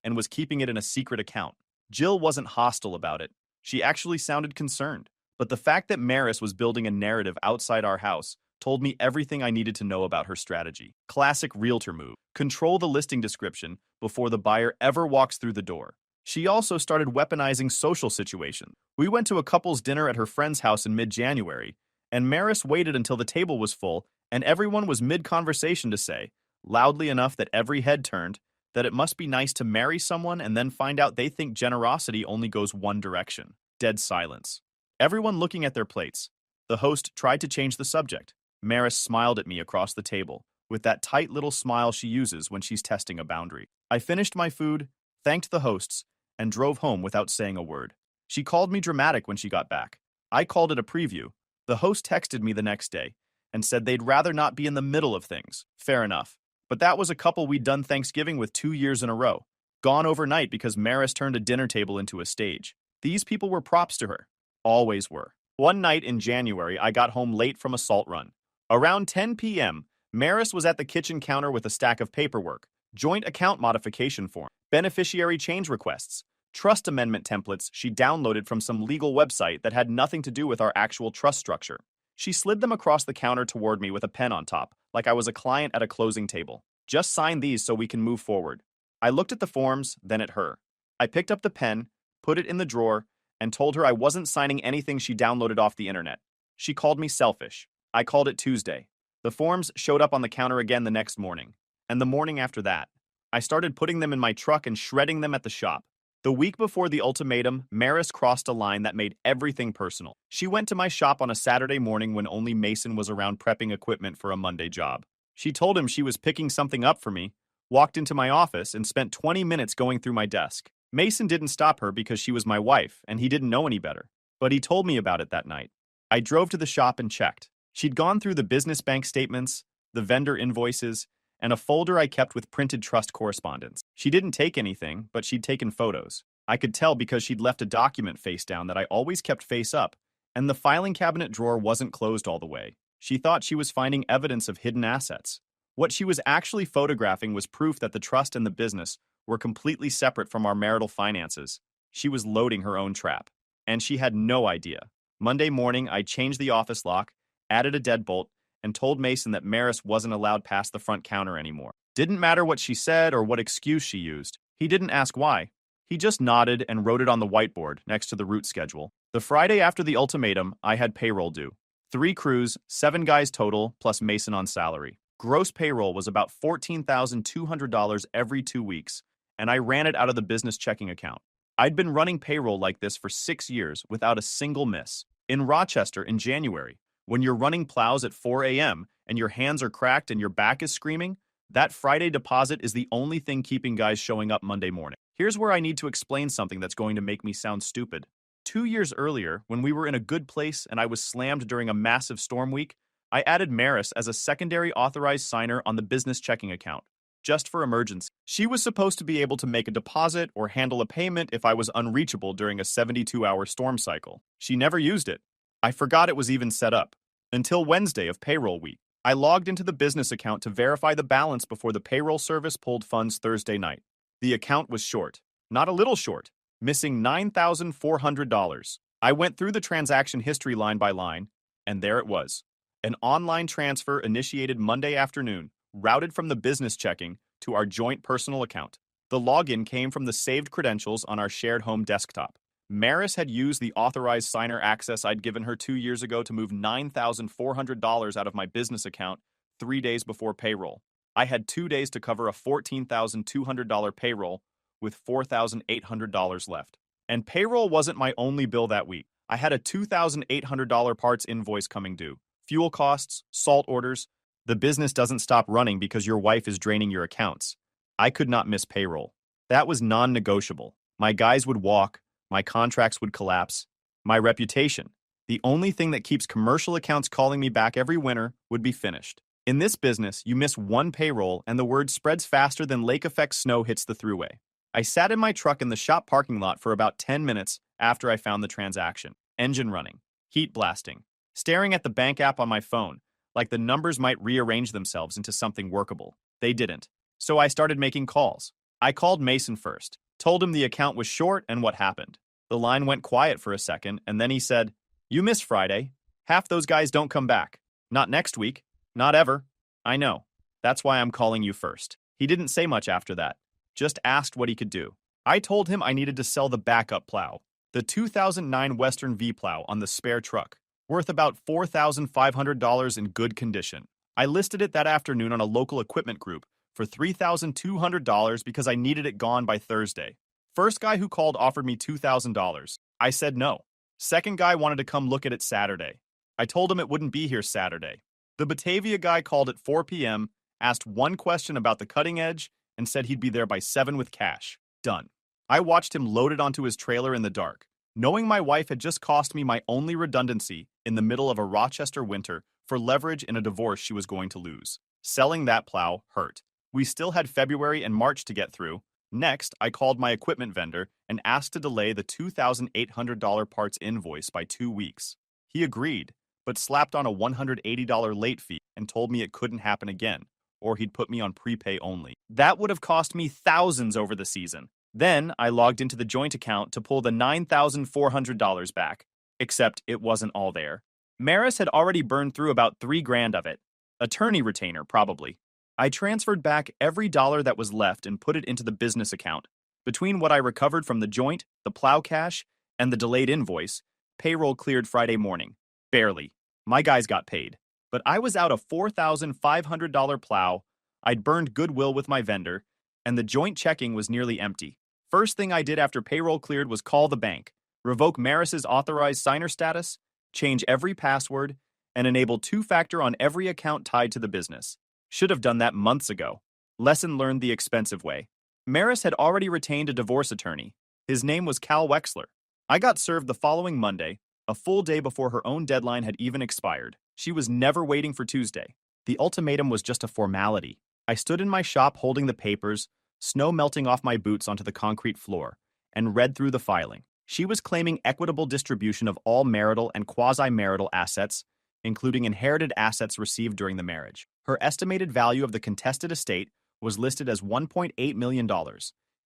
and was keeping it in a secret account. Jill wasn't hostile about it. She actually sounded concerned. But the fact that Maris was building a narrative outside our house told me everything I needed to know about her strategy. Classic realtor move. Control the listing description before the buyer ever walks through the door. She also started weaponizing social situations. We went to a couple's dinner at her friend's house in mid-January, and Maris waited until the table was full and everyone was mid-conversation to say, loudly enough that every head turned, that it must be nice to marry someone and then find out they think generosity only goes one direction. Dead silence. Everyone looking at their plates. The host tried to change the subject. Maris smiled at me across the table, with that tight little smile she uses when she's testing a boundary. I finished my food, thanked the hosts, and drove home without saying a word. She called me dramatic when she got back. I called it a preview. The host texted me the next day and said they'd rather not be in the middle of things. Fair enough. But that was a couple we'd done Thanksgiving with 2 years in a row. Gone overnight because Maris turned a dinner table into a stage. These people were props to her. Always were. One night in January, I got home late from a salt run. Around 10 p.m., Maris was at the kitchen counter with a stack of paperwork, joint account modification form, beneficiary change requests, trust amendment templates she downloaded from some legal website that had nothing to do with our actual trust structure. She slid them across the counter toward me with a pen on top, like I was a client at a closing table. Just sign these so we can move forward. I looked at the forms, then at her. I picked up the pen, put it in the drawer, and told her I wasn't signing anything she downloaded off the internet. She called me selfish. I called it Tuesday. The forms showed up on the counter again the next morning, and the morning after that. I started putting them in my truck and shredding them at the shop. The week before the ultimatum, Maris crossed a line that made everything personal. She went to my shop on a Saturday morning when only Mason was around prepping equipment for a Monday job. She told him she was picking something up for me, walked into my office, and spent 20 minutes going through my desk. Mason didn't stop her because she was my wife, and he didn't know any better. But he told me about it that night. I drove to the shop and checked. She'd gone through the business bank statements, the vendor invoices, and a folder I kept with printed trust correspondence. She didn't take anything, but she'd taken photos. I could tell because she'd left a document face down that I always kept face up, and the filing cabinet drawer wasn't closed all the way. She thought she was finding evidence of hidden assets. What she was actually photographing was proof that the trust and the business were completely separate from our marital finances. She was loading her own trap, and she had no idea. Monday morning, I changed the office lock, added a deadbolt, and told Mason that Maris wasn't allowed past the front counter anymore. Didn't matter what she said or what excuse she used. He didn't ask why. He just nodded and wrote it on the whiteboard next to the route schedule. The Friday after the ultimatum, I had payroll due. 3 crews, 7 guys total, plus Mason on salary. Gross payroll was about $14,200 every 2 weeks, and I ran it out of the business checking account. I'd been running payroll like this for 6 years without a single miss. In Rochester in January, when you're running plows at 4 a.m. and your hands are cracked and your back is screaming, that Friday deposit is the only thing keeping guys showing up Monday morning. Here's where I need to explain something that's going to make me sound stupid. 2 years earlier, when we were in a good place and I was slammed during a massive storm week, I added Maris as a secondary authorized signer on the business checking account, just for emergency. She was supposed to be able to make a deposit or handle a payment if I was unreachable during a 72-hour storm cycle. She never used it. I forgot it was even set up. Until Wednesday of payroll week, I logged into the business account to verify the balance before the payroll service pulled funds Thursday night. The account was short, not a little short, missing $9,400. I went through the transaction history line by line, and there it was. An online transfer initiated Monday afternoon, routed from the business checking to our joint personal account. The login came from the saved credentials on our shared home desktop. Maris had used the authorized signer access I'd given her 2 years ago to move $9,400 out of my business account 3 days before payroll. I had 2 days to cover a $14,200 payroll with $4,800 left. And payroll wasn't my only bill that week. I had a $2,800 parts invoice coming due. Fuel costs, salt orders. The business doesn't stop running because your wife is draining your accounts. I could not miss payroll. That was non-negotiable. My guys would walk. My contracts would collapse. My reputation, the only thing that keeps commercial accounts calling me back every winter, would be finished. In this business, you miss one payroll and the word spreads faster than lake effect snow hits the thruway. I sat in my truck in the shop parking lot for about 10 minutes after I found the transaction. Engine running, heat blasting, staring at the bank app on my phone, like the numbers might rearrange themselves into something workable. They didn't. So I started making calls. I called Mason first. Told him the account was short and what happened. The line went quiet for a second, and then he said, "You missed Friday. Half those guys don't come back. Not next week. Not ever. I know. That's why I'm calling you first." He didn't say much after that. Just asked what he could do. I told him I needed to sell the backup plow, the 2009 Western V plow on the spare truck, worth about $4,500 in good condition. I listed it that afternoon on a local equipment group for $3,200 because I needed it gone by Thursday. First guy who called offered me $2,000. I said no. Second guy wanted to come look at it Saturday. I told him it wouldn't be here Saturday. The Batavia guy called at 4 p.m., asked one question about the cutting edge, and said he'd be there by 7 with cash. Done. I watched him load it onto his trailer in the dark, knowing my wife had just cost me my only redundancy in the middle of a Rochester winter for leverage in a divorce she was going to lose. Selling that plow hurt. We still had February and March to get through. Next, I called my equipment vendor and asked to delay the $2,800 parts invoice by 2 weeks. He agreed, but slapped on a $180 late fee and told me it couldn't happen again, or he'd put me on prepay only. That would have cost me thousands over the season. Then I logged into the joint account to pull the $9,400 back, except it wasn't all there. Maris had already burned through about $3,000 of it. Attorney retainer, probably. I transferred back every dollar that was left and put it into the business account. Between what I recovered from the joint, the plow cash, and the delayed invoice, payroll cleared Friday morning. Barely. My guys got paid. But I was out a $4,500 plow, I'd burned goodwill with my vendor, and the joint checking was nearly empty. First thing I did after payroll cleared was call the bank, revoke Maris's authorized signer status, change every password, and enable two-factor on every account tied to the business. Should have done that months ago. Lesson learned the expensive way. Maris had already retained a divorce attorney. His name was Cal Wexler. I got served the following Monday, a full day before her own deadline had even expired. She was never waiting for Tuesday. The ultimatum was just a formality. I stood in my shop holding the papers, snow melting off my boots onto the concrete floor, and read through the filing. She was claiming equitable distribution of all marital and quasi-marital assets, including inherited assets received during the marriage. Her estimated value of the contested estate was listed as $1.8 million,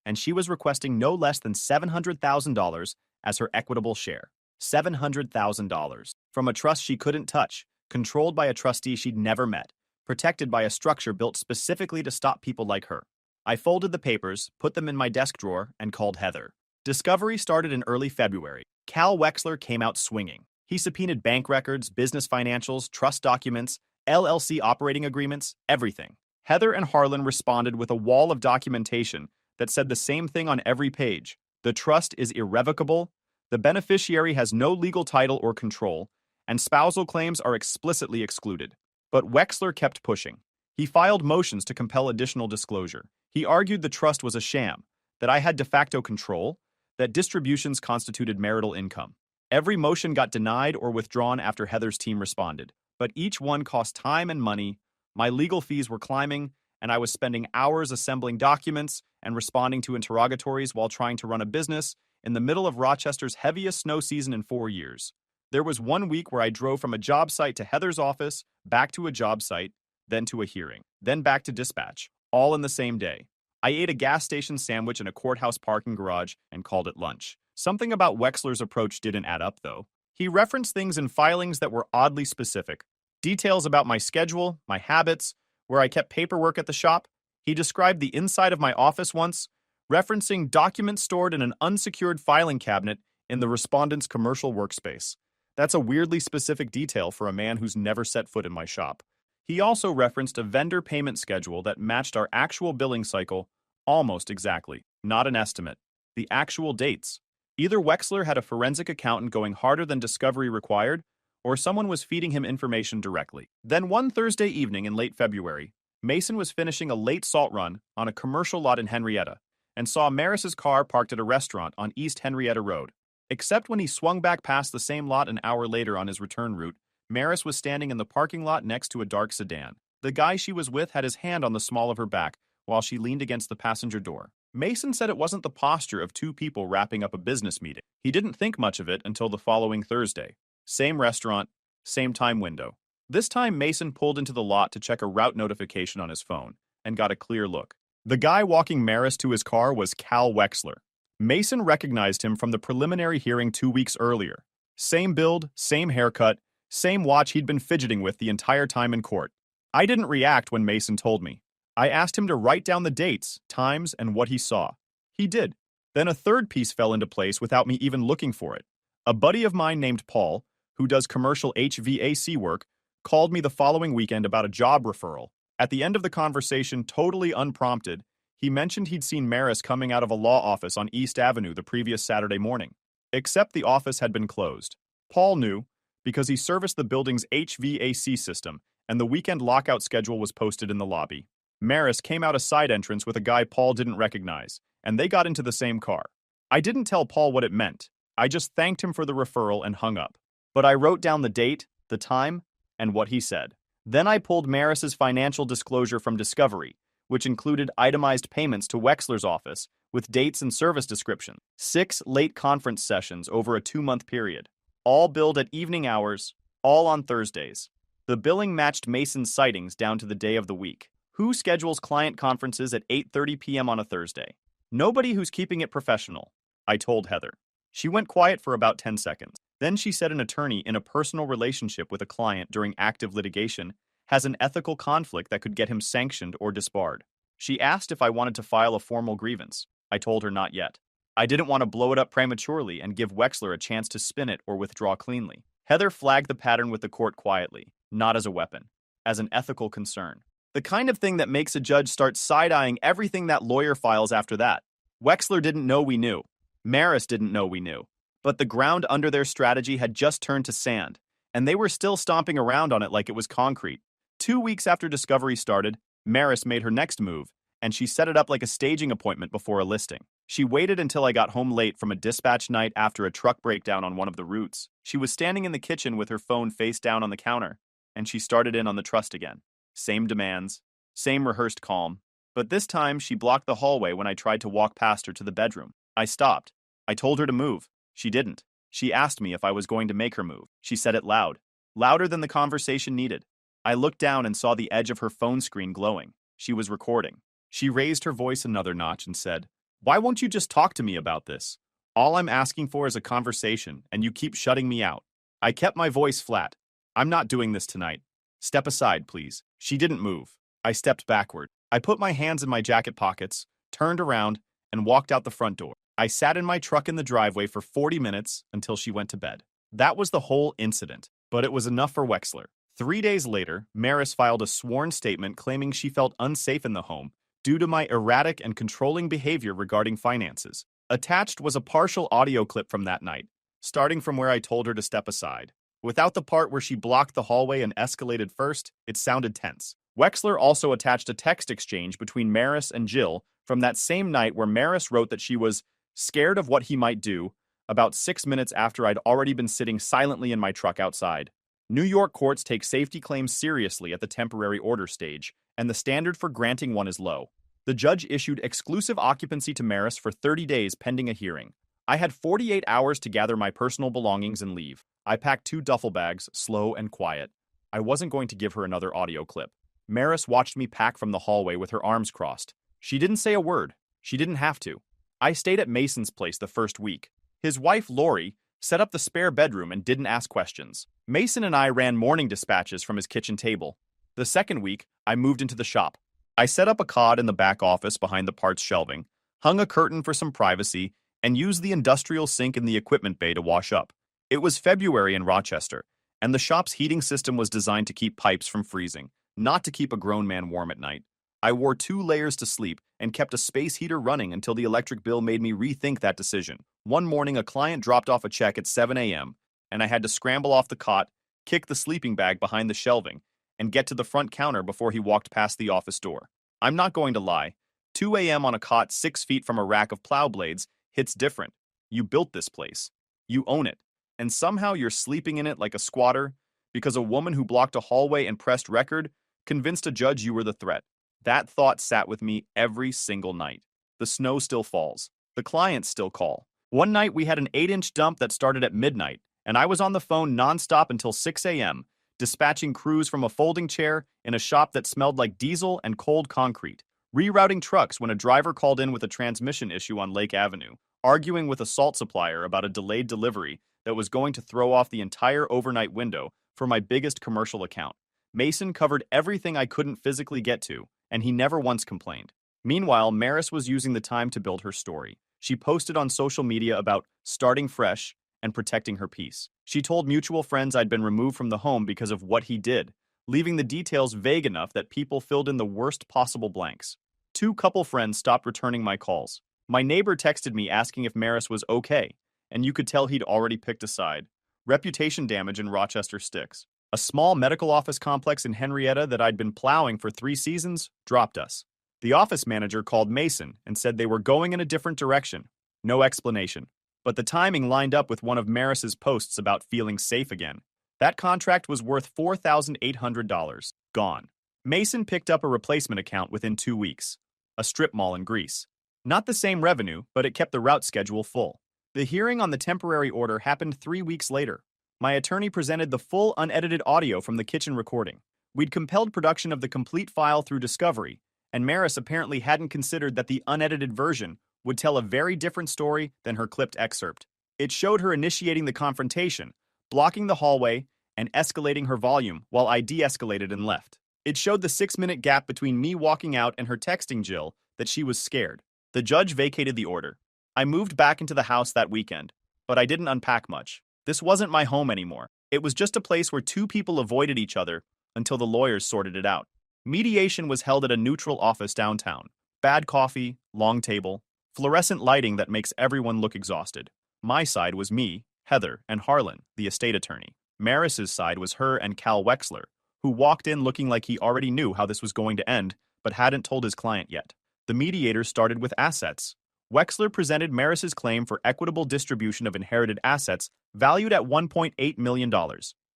and she was requesting no less than $700,000 as her equitable share. $700,000 from a trust she couldn't touch, controlled by a trustee she'd never met, protected by a structure built specifically to stop people like her. I folded the papers, put them in my desk drawer, and called Heather. Discovery started in early February. Cal Wexler came out swinging. He subpoenaed bank records, business financials, trust documents, LLC operating agreements, everything. Heather and Harlan responded with a wall of documentation that said the same thing on every page. The trust is irrevocable, the beneficiary has no legal title or control, and spousal claims are explicitly excluded. But Wexler kept pushing. He filed motions to compel additional disclosure. He argued the trust was a sham, that I had de facto control, that distributions constituted marital income. Every motion got denied or withdrawn after Heather's team responded, but each one cost time and money. My legal fees were climbing, and I was spending hours assembling documents and responding to interrogatories while trying to run a business in the middle of Rochester's heaviest snow season in 4 years. There was 1 week where I drove from a job site to Heather's office, back to a job site, then to a hearing, then back to dispatch, all in the same day. I ate a gas station sandwich in a courthouse parking garage and called it lunch. Something about Wexler's approach didn't add up, though. He referenced things in filings that were oddly specific. Details about my schedule, my habits, where I kept paperwork at the shop. He described the inside of my office once, referencing documents stored in an unsecured filing cabinet in the respondent's commercial workspace. That's a weirdly specific detail for a man who's never set foot in my shop. He also referenced a vendor payment schedule that matched our actual billing cycle almost exactly. Not an estimate. The actual dates. Either Wexler had a forensic accountant going harder than Discovery required, or someone was feeding him information directly. Then one Thursday evening in late February, Mason was finishing a late salt run on a commercial lot in Henrietta and saw Maris's car parked at a restaurant on East Henrietta Road. Except when he swung back past the same lot an hour later on his return route, Maris was standing in the parking lot next to a dark sedan. The guy she was with had his hand on the small of her back while she leaned against the passenger door. Mason said it wasn't the posture of two people wrapping up a business meeting. He didn't think much of it until the following Thursday. Same restaurant, same time window. This time Mason pulled into the lot to check a route notification on his phone and got a clear look. The guy walking Maris to his car was Cal Wexler. Mason recognized him from the preliminary hearing 2 weeks earlier. Same build, same haircut, same watch he'd been fidgeting with the entire time in court. I didn't react when Mason told me. I asked him to write down the dates, times, and what he saw. He did. Then a third piece fell into place without me even looking for it. A buddy of mine named Paul, who does commercial HVAC work, called me the following weekend about a job referral. At the end of the conversation, totally unprompted, he mentioned he'd seen Maris coming out of a law office on East Avenue the previous Saturday morning. Except the office had been closed. Paul knew, because he serviced the building's HVAC system, and the weekend lockout schedule was posted in the lobby. Maris came out a side entrance with a guy Paul didn't recognize, and they got into the same car. I didn't tell Paul what it meant. I just thanked him for the referral and hung up. But I wrote down the date, the time, and what he said. Then I pulled Maris's financial disclosure from Discovery, which included itemized payments to Wexler's office with dates and service descriptions. 6 late conference sessions over a 2-month period, all billed at evening hours, all on Thursdays. The billing matched Mason's sightings down to the day of the week. Who schedules client conferences at 8:30 p.m. on a Thursday? Nobody who's keeping it professional, I told Heather. She went quiet for about 10 seconds. Then she said an attorney in a personal relationship with a client during active litigation has an ethical conflict that could get him sanctioned or disbarred. She asked if I wanted to file a formal grievance. I told her not yet. I didn't want to blow it up prematurely and give Wexler a chance to spin it or withdraw cleanly. Heather flagged the pattern with the court quietly, not as a weapon, as an ethical concern. The kind of thing that makes a judge start side-eyeing everything that lawyer files after that. Wexler didn't know we knew. Maris didn't know we knew. But the ground under their strategy had just turned to sand, and they were still stomping around on it like it was concrete. 2 weeks after discovery started, Maris made her next move, and she set it up like a staging appointment before a listing. She waited until I got home late from a dispatch night after a truck breakdown on one of the routes. She was standing in the kitchen with her phone face down on the counter, and she started in on the trust again. Same demands, same rehearsed calm. But this time, she blocked the hallway when I tried to walk past her to the bedroom. I stopped. I told her to move. She didn't. She asked me if I was going to make her move. She said it loud, louder than the conversation needed. I looked down and saw the edge of her phone screen glowing. She was recording. She raised her voice another notch and said, "Why won't you just talk to me about this? All I'm asking for is a conversation, and you keep shutting me out." I kept my voice flat. "I'm not doing this tonight. Step aside, please." She didn't move. I stepped backward. I put my hands in my jacket pockets, turned around, and walked out the front door. I sat in my truck in the driveway for 40 minutes until she went to bed. That was the whole incident, but it was enough for Wexler. 3 days later, Maris filed a sworn statement claiming she felt unsafe in the home due to my erratic and controlling behavior regarding finances. Attached was a partial audio clip from that night, starting from where I told her to step aside. Without the part where she blocked the hallway and escalated first, it sounded tense. Wexler also attached a text exchange between Maris and Jill from that same night where Maris wrote that she was scared of what he might do, about 6 minutes after I'd already been sitting silently in my truck outside. New York courts take safety claims seriously at the temporary order stage, and the standard for granting one is low. The judge issued exclusive occupancy to Maris for 30 days pending a hearing. I had 48 hours to gather my personal belongings and leave. I packed 2 duffel bags, slow and quiet. I wasn't going to give her another audio clip. Maris watched me pack from the hallway with her arms crossed. She didn't say a word. She didn't have to. I stayed at Mason's place the first week. His wife, Lori, set up the spare bedroom and didn't ask questions. Mason and I ran morning dispatches from his kitchen table. The second week, I moved into the shop. I set up a cot in the back office behind the parts shelving, hung a curtain for some privacy, and used the industrial sink in the equipment bay to wash up. It was February in Rochester, and the shop's heating system was designed to keep pipes from freezing, not to keep a grown man warm at night. I wore 2 layers to sleep and kept a space heater running until the electric bill made me rethink that decision. One morning, a client dropped off a check at 7 a.m., and I had to scramble off the cot, kick the sleeping bag behind the shelving, and get to the front counter before he walked past the office door. I'm not going to lie. 2 a.m. on a cot 6 feet from a rack of plow blades hits different. You built this place. You own it. And somehow you're sleeping in it like a squatter because a woman who blocked a hallway and pressed record convinced a judge you were the threat. That thought sat with me every single night. The snow still falls. The clients still call. One night we had an 8-inch dump that started at midnight, and I was on the phone nonstop until 6 a.m., dispatching crews from a folding chair in a shop that smelled like diesel and cold concrete, rerouting trucks when a driver called in with a transmission issue on Lake Avenue, arguing with a salt supplier about a delayed delivery that was going to throw off the entire overnight window for my biggest commercial account. Mason covered everything I couldn't physically get to, and he never once complained. Meanwhile, Maris was using the time to build her story. She posted on social media about starting fresh and protecting her peace. She told mutual friends I'd been removed from the home because of what he did, leaving the details vague enough that people filled in the worst possible blanks. 2 couple friends stopped returning my calls. My neighbor texted me asking if Maris was okay, and you could tell he'd already picked a side. Reputation damage in Rochester sticks. A small medical office complex in Henrietta that I'd been plowing for 3 seasons dropped us. The office manager called Mason and said they were going in a different direction. No explanation. But the timing lined up with one of Maris's posts about feeling safe again. That contract was worth $4,800. Gone. Mason picked up a replacement account within 2 weeks. A strip mall in Greece. Not the same revenue, but it kept the route schedule full. The hearing on the temporary order happened 3 weeks later. My attorney presented the full unedited audio from the kitchen recording. We'd compelled production of the complete file through discovery, and Maris apparently hadn't considered that the unedited version would tell a very different story than her clipped excerpt. It showed her initiating the confrontation, blocking the hallway, and escalating her volume while I de-escalated and left. It showed the 6-minute gap between me walking out and her texting Jill that she was scared. The judge vacated the order. I moved back into the house that weekend, but I didn't unpack much. This wasn't my home anymore. It was just a place where 2 people avoided each other until the lawyers sorted it out. Mediation was held at a neutral office downtown. Bad coffee, long table, Fluorescent lighting that makes everyone look exhausted. My side was me, Heather, and Harlan, the estate attorney. Maris's side was her and Cal Wexler, who walked in looking like he already knew how this was going to end, but hadn't told his client yet. The mediator started with assets. Wexler presented Maris's claim for equitable distribution of inherited assets valued at $1.8 million.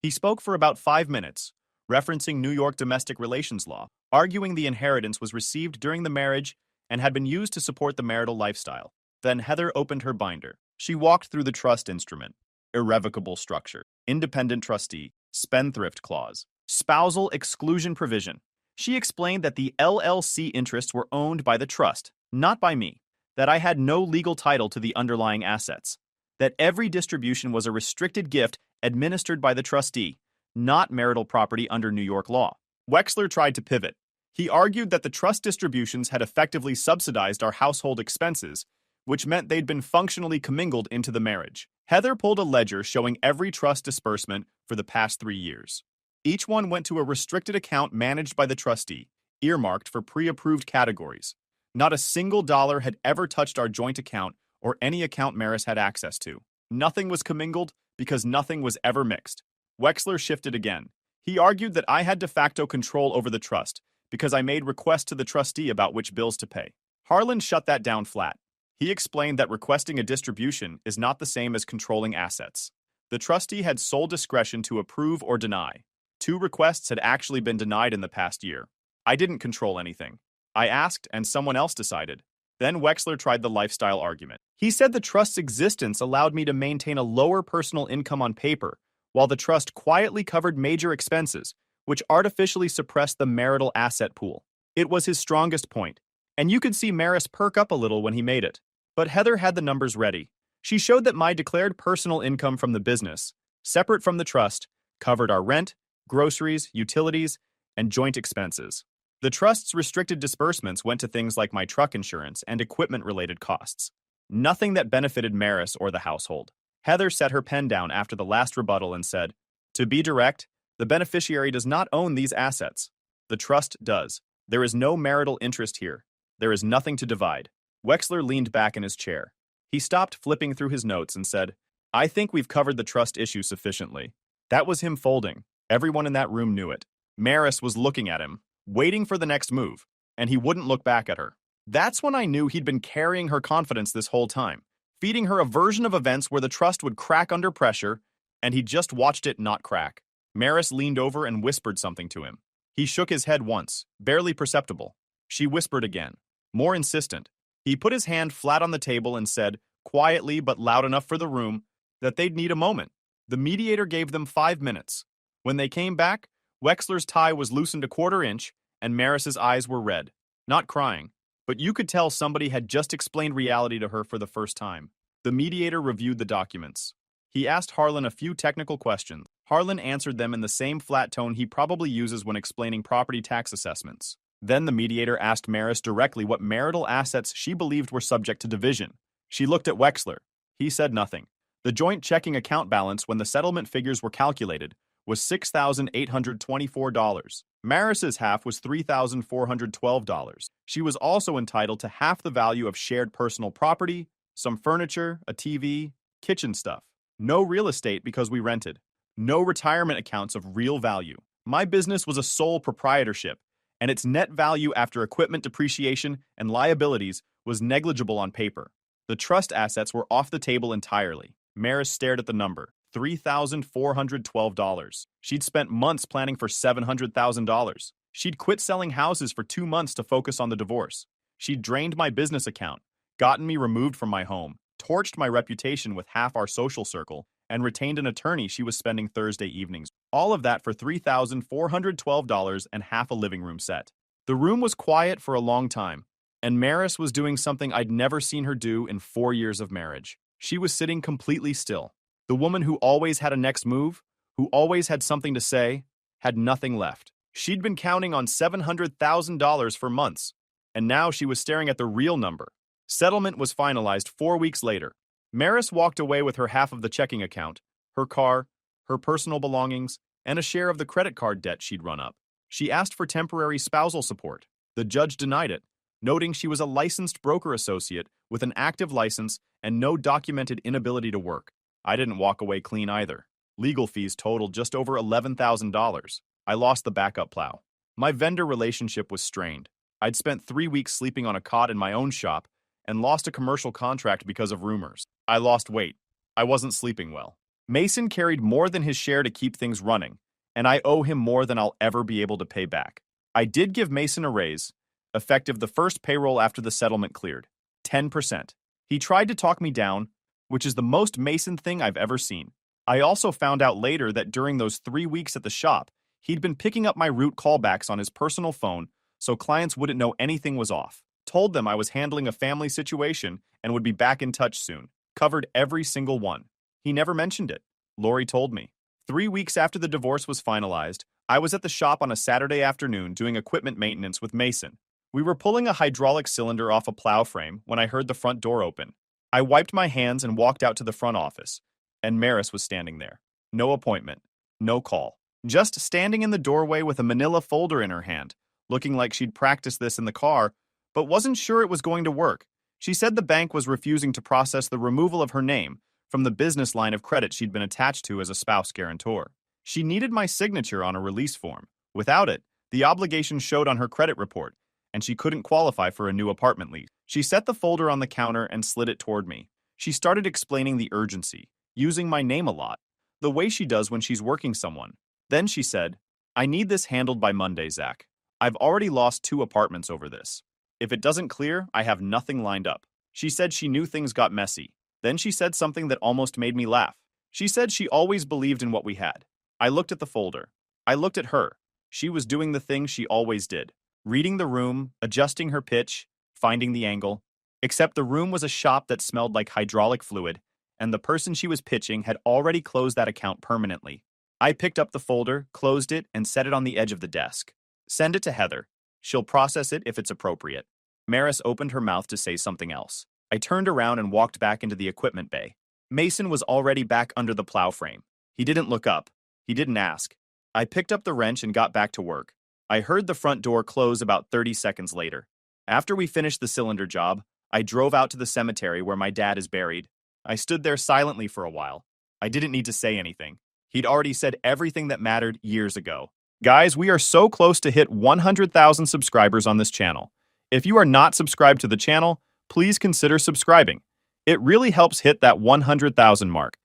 He spoke for about 5 minutes, referencing New York domestic relations law, arguing the inheritance was received during the marriage and had been used to support the marital lifestyle. Then Heather opened her binder. She walked through the trust instrument, irrevocable structure, independent trustee, spendthrift clause, spousal exclusion provision. She explained that the LLC interests were owned by the trust, not by me, that I had no legal title to the underlying assets, that every distribution was a restricted gift administered by the trustee, not marital property under New York law. Wexler tried to pivot. He argued that the trust distributions had effectively subsidized our household expenses, which meant they'd been functionally commingled into the marriage. Heather pulled a ledger showing every trust disbursement for the past 3 years. Each one went to a restricted account managed by the trustee, earmarked for pre-approved categories. Not a single dollar had ever touched our joint account or any account Maris had access to. Nothing was commingled because nothing was ever mixed. Wexler shifted again. He argued that I had de facto control over the trust because I made requests to the trustee about which bills to pay. Harlan shut that down flat. He explained that requesting a distribution is not the same as controlling assets. The trustee had sole discretion to approve or deny. 2 requests had actually been denied in the past year. I didn't control anything. I asked and someone else decided. Then Wexler tried the lifestyle argument. He said the trust's existence allowed me to maintain a lower personal income on paper, while the trust quietly covered major expenses, which artificially suppressed the marital asset pool. It was his strongest point, and you could see Maris perk up a little when he made it. But Heather had the numbers ready. She showed that my declared personal income from the business, separate from the trust, covered our rent, groceries, utilities, and joint expenses. The trust's restricted disbursements went to things like my truck insurance and equipment-related costs. Nothing that benefited Maris or the household. Heather set her pen down after the last rebuttal and said, "To be direct, the beneficiary does not own these assets. The trust does. There is no marital interest here. There is nothing to divide." Wexler leaned back in his chair. He stopped flipping through his notes and said, "I think we've covered the trust issue sufficiently." That was him folding. Everyone in that room knew it. Maris was looking at him, waiting for the next move, and he wouldn't look back at her. That's when I knew he'd been carrying her confidence this whole time, feeding her a version of events where the trust would crack under pressure, and he just watched it not crack. Maris leaned over and whispered something to him. He shook his head once, barely perceptible. She whispered again, more insistent. He put his hand flat on the table and said, quietly but loud enough for the room, that they'd need a moment. The mediator gave them 5 minutes. When they came back, Wexler's tie was loosened a 1/4 inch, and Maris's eyes were red. Not crying, but you could tell somebody had just explained reality to her for the first time. The mediator reviewed the documents. He asked Harlan a few technical questions. Harlan answered them in the same flat tone he probably uses when explaining property tax assessments. Then the mediator asked Maris directly what marital assets she believed were subject to division. She looked at Wexler. He said nothing. The joint checking account balance when the settlement figures were calculated was $6,824. Maris's half was $3,412. She was also entitled to half the value of shared personal property, some furniture, a TV, kitchen stuff. No real estate because we rented. No retirement accounts of real value. My business was a sole proprietorship, and its net value after equipment depreciation and liabilities was negligible on paper. The trust assets were off the table entirely. Maris stared at the number, $3,412. She'd spent months planning for $700,000. She'd quit selling houses for 2 months to focus on the divorce. She'd drained my business account, gotten me removed from my home, torched my reputation with half our social circle, and retained an attorney she was spending Thursday evenings. All of that for $3,412 and half a living room set. The room was quiet for a long time, and Maris was doing something I'd never seen her do in 4 years of marriage. She was sitting completely still. The woman who always had a next move, who always had something to say, had nothing left. She'd been counting on $700,000 for months, and now she was staring at the real number. Settlement was finalized 4 weeks later. Maris walked away with her half of the checking account, her car, her personal belongings, and a share of the credit card debt she'd run up. She asked for temporary spousal support. The judge denied it, noting she was a licensed broker associate with an active license and no documented inability to work. I didn't walk away clean either. Legal fees totaled just over $11,000. I lost the backup plow. My vendor relationship was strained. I'd spent 3 weeks sleeping on a cot in my own shop and lost a commercial contract because of rumors. I lost weight. I wasn't sleeping well. Mason carried more than his share to keep things running, and I owe him more than I'll ever be able to pay back. I did give Mason a raise, effective the first payroll after the settlement cleared, 10%. He tried to talk me down, which is the most Mason thing I've ever seen. I also found out later that during those 3 weeks at the shop, he'd been picking up my route callbacks on his personal phone so clients wouldn't know anything was off. Told them I was handling a family situation and would be back in touch soon. Covered every single one. He never mentioned it. Lori told me. 3 weeks after the divorce was finalized, I was at the shop on a Saturday afternoon doing equipment maintenance with Mason. We were pulling a hydraulic cylinder off a plow frame when I heard the front door open. I wiped my hands and walked out to the front office, and Maris was standing there. No appointment. No call. Just standing in the doorway with a manila folder in her hand, looking like she'd practiced this in the car, but wasn't sure it was going to work. She said the bank was refusing to process the removal of her name from the business line of credit she'd been attached to as a spouse guarantor. She needed my signature on a release form. Without it, the obligation showed on her credit report, and she couldn't qualify for a new apartment lease. She set the folder on the counter and slid it toward me. She started explaining the urgency, using my name a lot, the way she does when she's working someone. Then she said, "I need this handled by Monday, Zach. I've already lost 2 apartments over this. If it doesn't clear, I have nothing lined up." She said she knew things got messy. Then she said something that almost made me laugh. She said she always believed in what we had. I looked at the folder. I looked at her. She was doing the thing she always did. Reading the room, adjusting her pitch, finding the angle. Except the room was a shop that smelled like hydraulic fluid, and the person she was pitching had already closed that account permanently. I picked up the folder, closed it, and set it on the edge of the desk. "Send it to Heather. She'll process it if it's appropriate." Maris opened her mouth to say something else. I turned around and walked back into the equipment bay. Mason was already back under the plow frame. He didn't look up. He didn't ask. I picked up the wrench and got back to work. I heard the front door close about 30 seconds later. After we finished the cylinder job, I drove out to the cemetery where my dad is buried. I stood there silently for a while. I didn't need to say anything. He'd already said everything that mattered years ago. Guys, we are so close to hit 100,000 subscribers on this channel. If you are not subscribed to the channel, please consider subscribing. It really helps hit that 100,000 mark.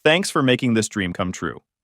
Thanks for making this dream come true.